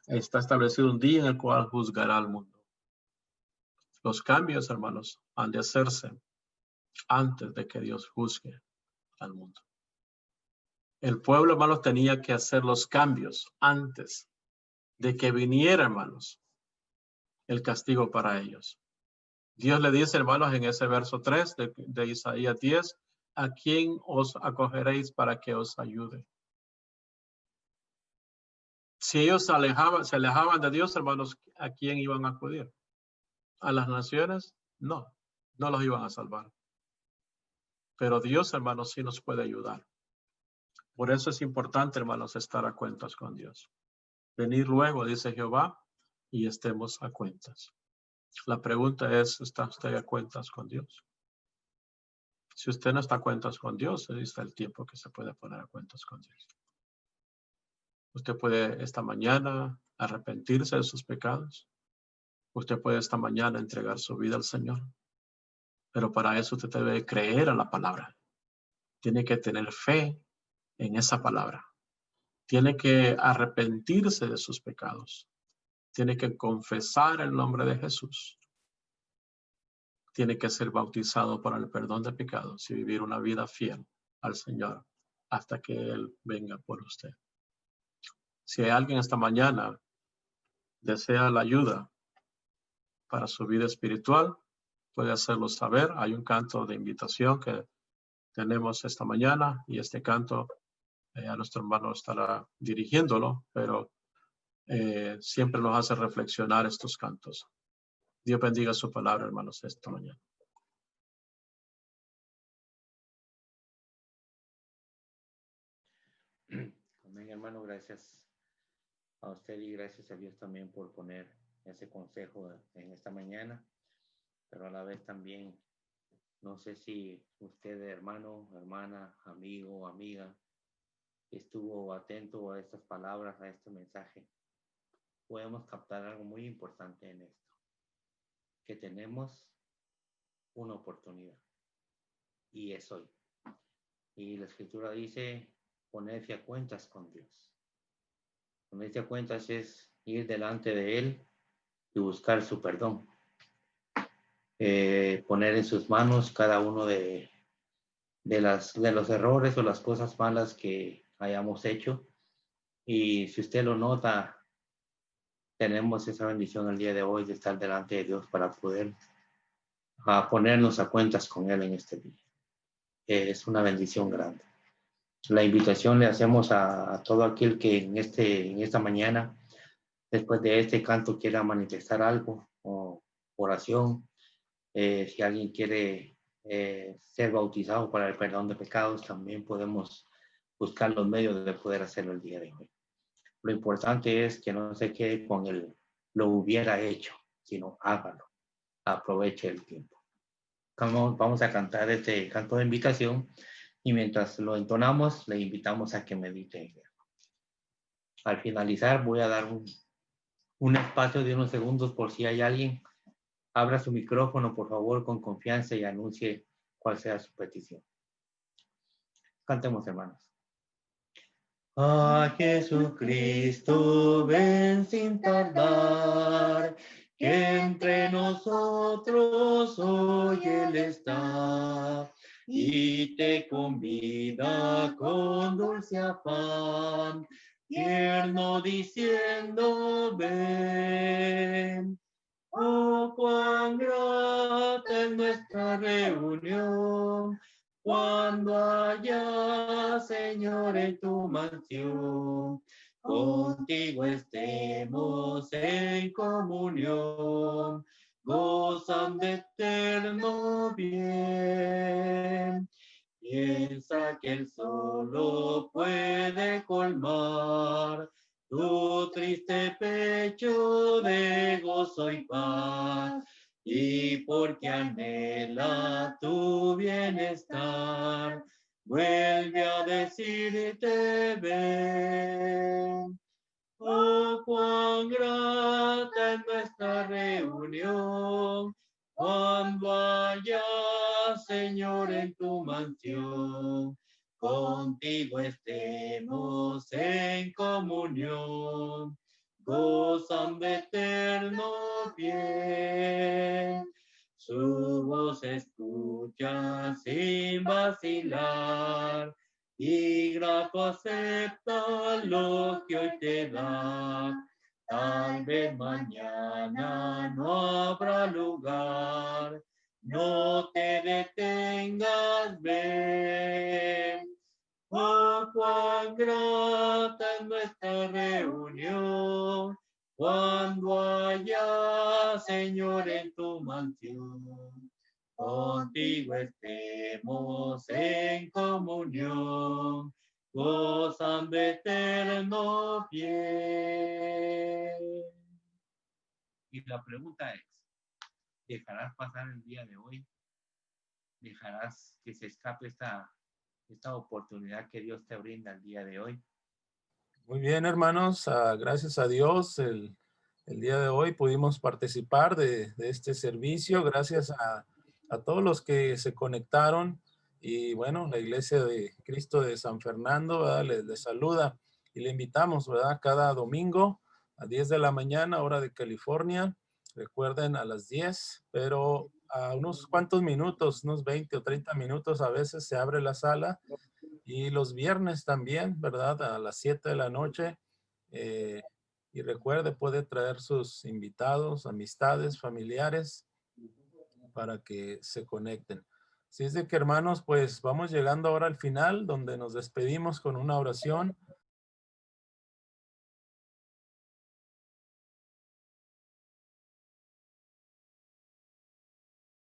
Está establecido un día en el cual juzgará al mundo. Los cambios, hermanos, han de hacerse antes de que Dios juzgue al mundo. El pueblo, hermanos, tenía que hacer los cambios antes de que viniera, hermanos, el castigo para ellos. Dios le dice, hermanos, en ese verso 3 de Isaías 10, ¿a quién os acogeréis para que os ayude? Si ellos se alejaban de Dios, hermanos, ¿a quién iban a acudir? ¿A las naciones? No, no los iban a salvar. Pero Dios, hermanos, sí nos puede ayudar. Por eso es importante, hermanos, estar a cuentas con Dios. Venir luego, dice Jehová, y estemos a cuentas. La pregunta es, ¿está usted a cuentas con Dios? Si usted no está a cuentas con Dios, ahí está el tiempo que se puede poner a cuentas con Dios. Usted puede esta mañana arrepentirse de sus pecados. Usted puede esta mañana entregar su vida al Señor. Pero para eso usted debe creer a la palabra. Tiene que tener fe en esa palabra. Tiene que arrepentirse de sus pecados. Tiene que confesar el nombre de Jesús. Tiene que ser bautizado para el perdón de pecados y vivir una vida fiel al Señor hasta que Él venga por usted. Si hay alguien esta mañana desea la ayuda para su vida espiritual, puede hacerlo saber. Hay un canto de invitación que tenemos esta mañana y este canto a nuestro hermano estará dirigiéndolo, pero siempre nos hace reflexionar estos cantos. Dios bendiga su palabra, hermanos, esta mañana. Amén, hermano, gracias a usted y gracias a Dios también por poner ese consejo en esta mañana, pero a la vez también, no sé si usted, hermano, hermana, amigo, amiga, estuvo atento a estas palabras, a este mensaje. Podemos captar algo muy importante en esto, que tenemos una oportunidad y es hoy. Y la escritura dice, ponerse a cuentas con Dios. Ponerse a cuentas es ir delante de Él y buscar su perdón. Poner en sus manos cada uno de los errores o las cosas malas que hayamos hecho. Y si usted lo nota, tenemos esa bendición el día de hoy de estar delante de Dios para poder ponernos a cuentas con Él en este día. Es una bendición grande. La invitación le hacemos a todo aquel que en esta mañana, después de este canto, quiera manifestar algo o oración. Si alguien quiere ser bautizado para el perdón de pecados, también podemos buscar los medios de poder hacerlo el día de hoy. Lo importante es que no se quede con lo hubiera hecho, sino hágalo. Aproveche el tiempo. Vamos a cantar este canto de invitación y mientras lo entonamos, le invitamos a que medite. Al finalizar, voy a dar un espacio de unos segundos por si hay alguien. Abra su micrófono, por favor, con confianza y anuncie cuál sea su petición. Cantemos, hermanos. A Jesucristo ven sin tardar, que entre nosotros hoy Él está y te convida con dulce afán, tierno diciendo ven. Oh, cuán grata es nuestra reunión, cuando haya, Señor, en tu mansión, contigo estemos en comunión, gozan de eterno bien. Piensa que Él solo puede colmar tu triste pecho de gozo y paz, y porque anhela tu bienestar, vuelve a decirte ven. Oh, cuán grata es nuestra reunión, cuando haya, Señor, en tu mansión, contigo estemos en comunión, gozan de eterno bien. Su voz escucha sin vacilar, y grato acepta lo que hoy te da. tal vez mañana no habrá lugar. No te detengas, ven. Oh, cuán grata es nuestra reunión, cuando haya, Señor, en tu mansión. Contigo estemos en comunión, gozando eterno bien. Y la pregunta es, ¿dejarás pasar el día de hoy? ¿Dejarás que se escape esta oportunidad que Dios te brinda el día de hoy? Muy bien, hermanos. Gracias a Dios, el día de hoy pudimos participar de este servicio. Gracias a todos los que se conectaron. Y bueno, la Iglesia de Cristo de San Fernando, ¿verdad? Les saluda y le invitamos, ¿verdad? Cada domingo a 10 de la mañana, hora de California. Recuerden, a las 10, pero a unos cuantos minutos, unos 20 o 30 minutos a veces se abre la sala. Y los viernes también, ¿verdad? A las 7 de la noche. Y recuerde, puede traer sus invitados, amistades, familiares, para que se conecten. Así es de que, hermanos, pues vamos llegando ahora al final, donde nos despedimos con una oración.